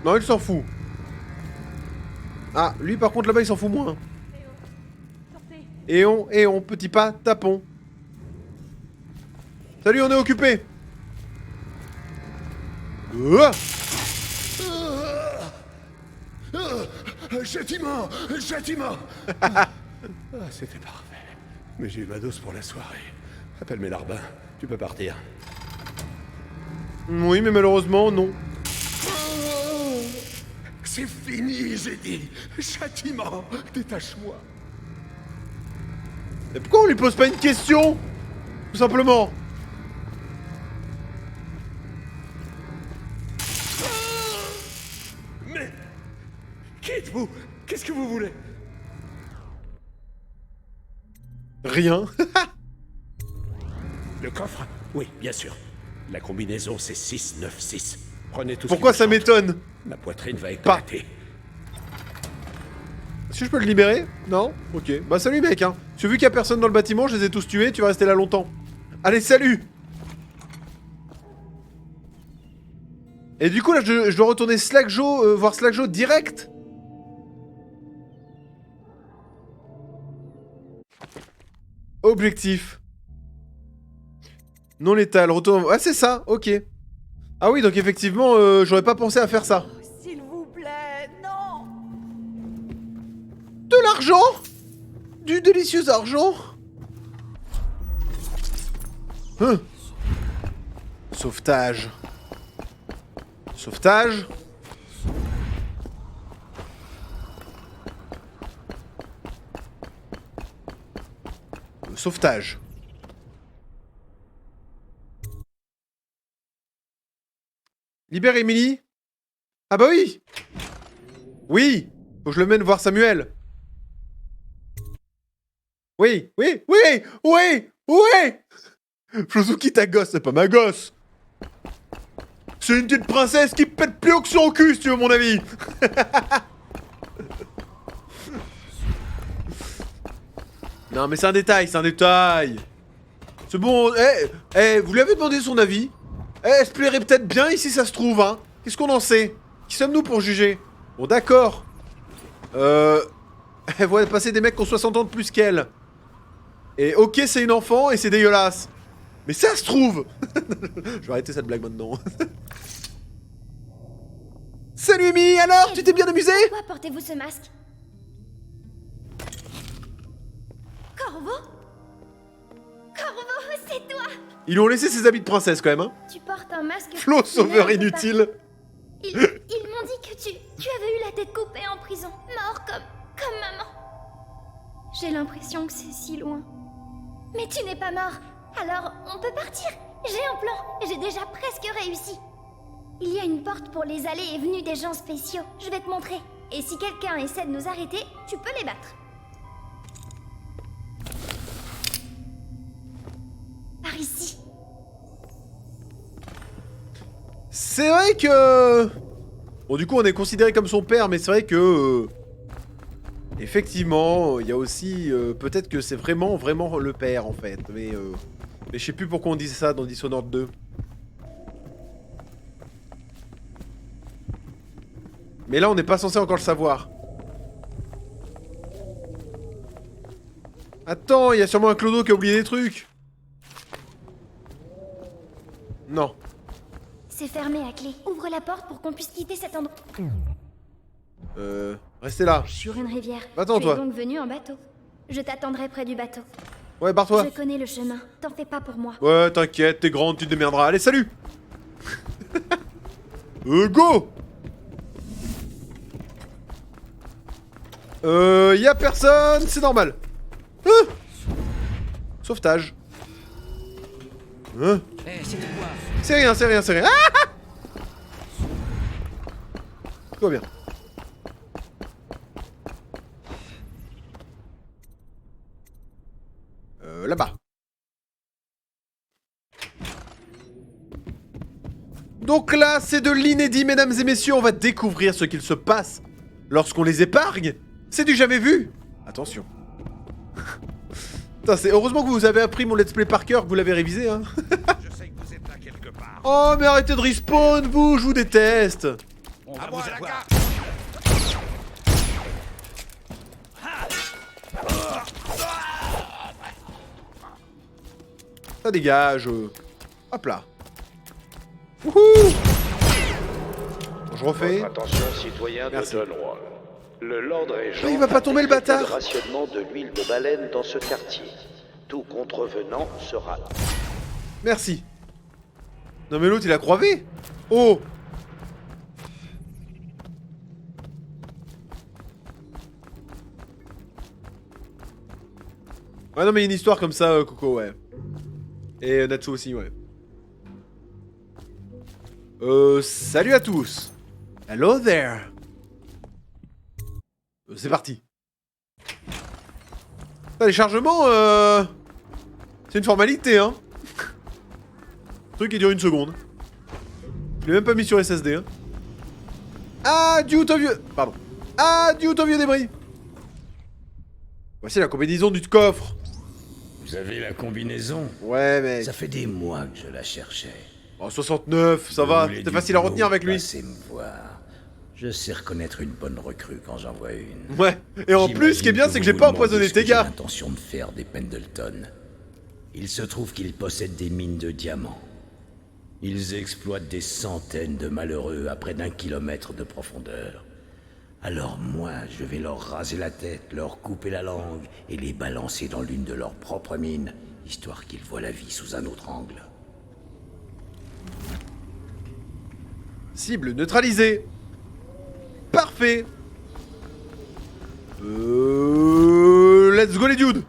Non, il s'en fout. Ah, lui par contre là-bas il s'en fout moins. Et on, petit pas, tapons. Salut, on est occupé. Châtiment! Châtiment! C'était parfait. Mais j'ai eu ma dose pour la soirée. Appelle mes larbins. Tu peux partir. Oui, mais malheureusement, non. C'est fini, j'ai dit. Châtiment, détache-moi. Et pourquoi on lui pose pas une question? Tout simplement. Mais... Qui êtes-vous? Qu'est-ce que vous voulez? Rien. Le coffre? Oui, bien sûr. La combinaison, c'est 696. Prenez tout Pourquoi ce ça qui vous m'étonne? chante. Ma poitrine va éclater. Est-ce que je peux le libérer? Non? Ok. Bah salut mec, hein. Tu as vu qu'il y a personne dans le bâtiment, je les ai tous tués, tu vas rester là longtemps. Allez, salut! Et du coup là, je dois retourner voir Slack Joe direct? Objectif. Non létal, retourne... Ah c'est ça, ok. Ah oui, donc effectivement, j'aurais pas pensé à faire ça. S'il vous plaît, non! De l'argent? Du délicieux argent? Hein? Sauvetage. Sauvetage. Sauvetage. Libère Emily. Ah bah oui. Oui. Faut que je le mène voir Samuel. Oui, oui, oui, oui, oui. Flozuki, ta gosse, c'est pas ma gosse. C'est une petite princesse qui pète plus haut que son cul, si tu veux mon avis. Non, mais c'est un détail, c'est un détail. C'est bon, vous lui avez demandé son avis. Elle se plairait peut-être bien ici, ça se trouve, hein. Qu'est-ce qu'on en sait? Qui sommes-nous pour juger? Bon, d'accord. Elle voit passer des mecs qui ont 60 ans de plus qu'elle. Et ok, c'est une enfant et c'est dégueulasse. Mais ça se trouve. Je vais arrêter cette blague maintenant. Salut Amy, alors, tu t'es bien amusé? Pourquoi portez-vous ce masque? Corvo? Corvo, c'est toi! Ils lui ont laissé ses habits de princesse quand même, hein. Tu portes un masque... Flo, sauveur inutile. Ils m'ont dit que tu avais eu la tête coupée en prison, mort comme maman. J'ai l'impression que c'est si loin. Mais tu n'es pas mort, alors on peut partir. J'ai un plan, j'ai déjà presque réussi. Il y a une porte pour les allées et venues des gens spéciaux, je vais te montrer. Et si quelqu'un essaie de nous arrêter, tu peux les battre. Par ici. C'est vrai que... Bon, du coup, on est considéré comme son père, mais c'est vrai que... Effectivement, il y a aussi... peut-être que c'est vraiment le père, en fait. Mais je sais plus pourquoi on disait ça dans Dishonored 2. Mais là, on n'est pas censé encore le savoir. Attends, il y a sûrement un clodo qui a oublié des trucs. Non. C'est fermé à clé. Ouvre la porte pour qu'on puisse quitter cet endroit. Restez là. Sur une rivière. Attends, tu toi. es donc venu en bateau. Je t'attendrai près du bateau. Ouais, barre-toi. Je connais le chemin. T'en fais pas pour moi. Ouais, t'inquiète, t'es grande, tu te démerderas. Allez, salut. Go. Y a personne, c'est normal. Sauvetage. C'est rien, c'est rien, c'est rien. Ah, tout va bien. Là-bas. Donc là, c'est de l'inédit, mesdames et messieurs. On va découvrir ce qu'il se passe lorsqu'on les épargne. C'est du jamais vu. Attention. Putain, c'est heureusement que vous avez appris mon let's play par cœur, que vous l'avez révisé, hein. Je sais que vous êtes là quelque part. Oh, mais arrêtez de respawn, vous, je vous déteste. On va vous avoir. Ça dégage. Hop là. Wouhou. Bon, je refais. Votre attention, citoyens de Dunwall. Le Lord Régent il va pas tomber, le bâtard. le rationnement de l'huile de baleine dans ce quartier. Tout contrevenant sera... Merci. Non mais l'autre il a croivé. Oh. Ouais non mais il y a une histoire comme ça Coco ouais. Et Natsu aussi ouais. Salut à tous. Hello there. C'est parti. Ah, les chargements c'est une formalité hein. Truc qui dure 1 seconde. Je l'ai même pas mis sur SSD hein. Adieu au vieux... Pardon. Adieu au vieux débris. Voici la combinaison du coffre. Vous avez la combinaison? Ouais mec. Ça fait des mois que je la cherchais. Oh 69, ça va. C'était facile à retenir avec lui. Passez me voir. Je sais reconnaître une bonne recrue quand j'en vois une. Ouais. Et en plus, ce qui est bien, c'est que j'ai pas empoisonné tes gars. J'ai l'intention de faire des Pendleton. Il se trouve qu'ils possèdent des mines de diamants. Ils exploitent des centaines de malheureux à près d'1 kilomètre de profondeur. Alors moi, je vais leur raser la tête, leur couper la langue et les balancer dans l'une de leurs propres mines, histoire qu'ils voient la vie sous un autre angle. Cible neutralisée. Parfait. Let's go les dudes.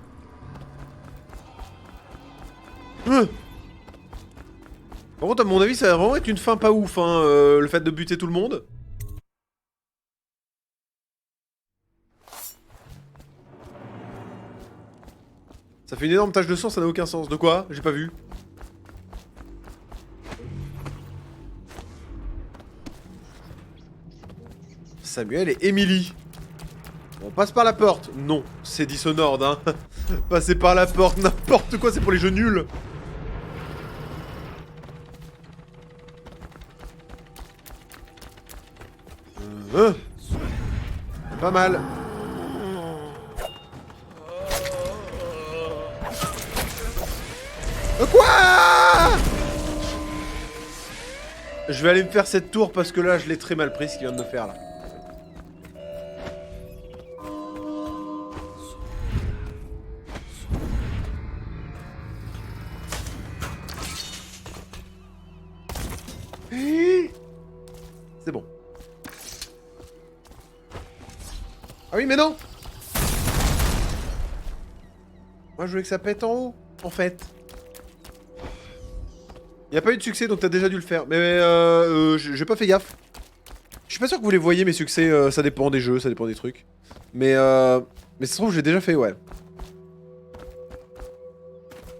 Par contre, à mon avis, ça va vraiment être une fin pas ouf, hein, le fait de buter tout le monde. Ça fait une énorme tache de sang, ça n'a aucun sens. De quoi? J'ai pas vu. Samuel et Emily. On passe par la porte. Non, c'est Dishonored, hein. Passer par la porte, n'importe quoi, c'est pour les jeux nuls. Pas mal. Quoi? Je vais aller me faire cette tour parce que là, je l'ai très mal pris ce qu'il vient de me faire là. C'est bon. Ah oui, mais non. Moi, je voulais que ça pète en haut, en fait. Y a pas eu de succès, donc t'as déjà dû le faire. Mais j'ai pas fait gaffe. Je suis pas sûr que vous les voyez, mes succès. Ça dépend des jeux, ça dépend des trucs. Mais ça se trouve, j'ai déjà fait, ouais.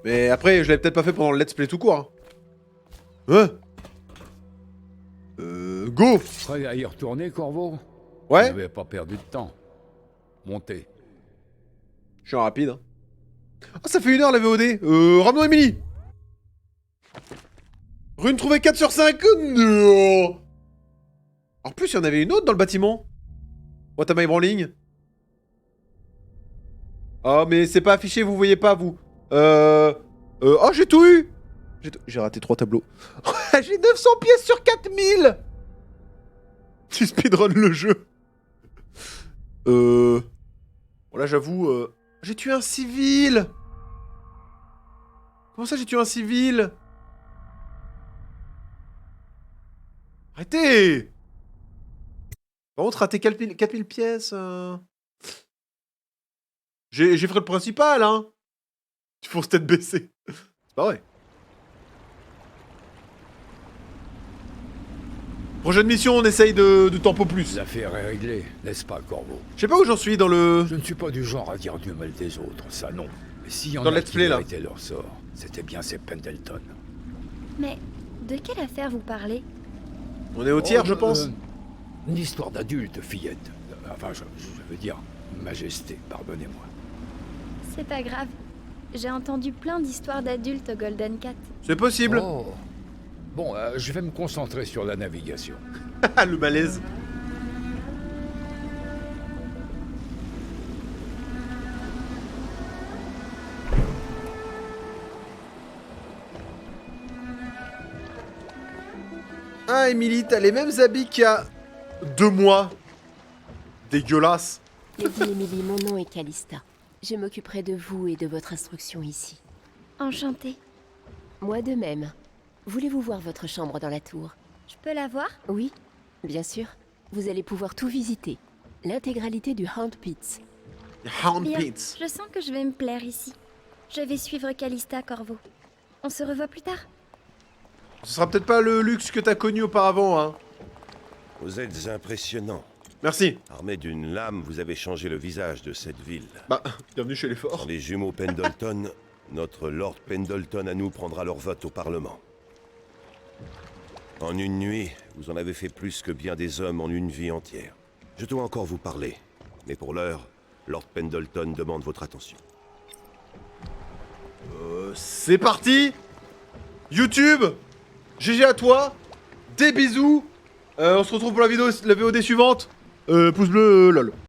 Mais après, je l'avais peut-être pas fait pendant le let's play tout court. Hein. Go. Prêt à y retourner, Corvo? Ouais. Vous n'avez pas perdu de temps. Montez. Je suis en rapide. Hein. Oh, ça fait 1 heure la VOD. Ramenons Emily. Rune trouvée 4 sur 5. Non. En plus, il y en avait une autre dans le bâtiment. What am I branling? Oh, mais c'est pas affiché, vous voyez pas, vous. Oh, j'ai tout eu. J'ai raté 3 tableaux. J'ai 900 pièces sur 4000. Tu speedrun le jeu. Bon, là, j'avoue... J'ai tué un civil. Comment ça, j'ai tué un civil? Arrêtez. Par contre, raté 4000 pièces... J'ai fait le principal, hein. Tu fonces tête baissée. C'est pas vrai. Prochaine mission, on essaye de tempo plus. L'affaire est réglée, n'est-ce pas, Corvo? Je sais pas où j'en suis dans le... Je ne suis pas du genre à dire du mal des autres, ça non. Mais s'il y en dans a le let's qui play, là. méritaient leur sort, c'était bien ces Pendleton. Mais de quelle affaire vous parlez? On est au tiers, je pense. Une histoire d'adulte, fillette. Enfin, je veux dire, majesté, pardonnez-moi. C'est pas grave. J'ai entendu plein d'histoires d'adultes au Golden Cat. C'est possible. Oh. Bon, je vais me concentrer sur la navigation. Le malaise. Ah, Emily, t'as les mêmes habits qu'il y a 2 mois. Dégueulasse. Lady Emily, mon nom est Callista. Je m'occuperai de vous et de votre instruction ici. Enchantée. Moi de même. Voulez-vous voir votre chambre dans la tour? Je peux la voir? Oui, bien sûr. Vous allez pouvoir tout visiter. L'intégralité du Hound Pits. Hound Bien, Pits. je sens que je vais me plaire ici. Je vais suivre Callista, Corvo. On se revoit plus tard. Ce sera peut-être pas le luxe que t'as connu auparavant, hein. Vous êtes impressionnant. Merci. Armé d'une lame, vous avez changé le visage de cette ville. Bah, bienvenue chez les forts. Sans les jumeaux Pendleton, notre Lord Pendleton à nous prendra leur vote au Parlement. En une nuit, vous en avez fait plus que bien des hommes en une vie entière. Je dois encore vous parler, mais pour l'heure, Lord Pendleton demande votre attention. C'est parti. YouTube, GG à toi. Des bisous. On se retrouve pour la VOD suivante. Pouce bleu, lol.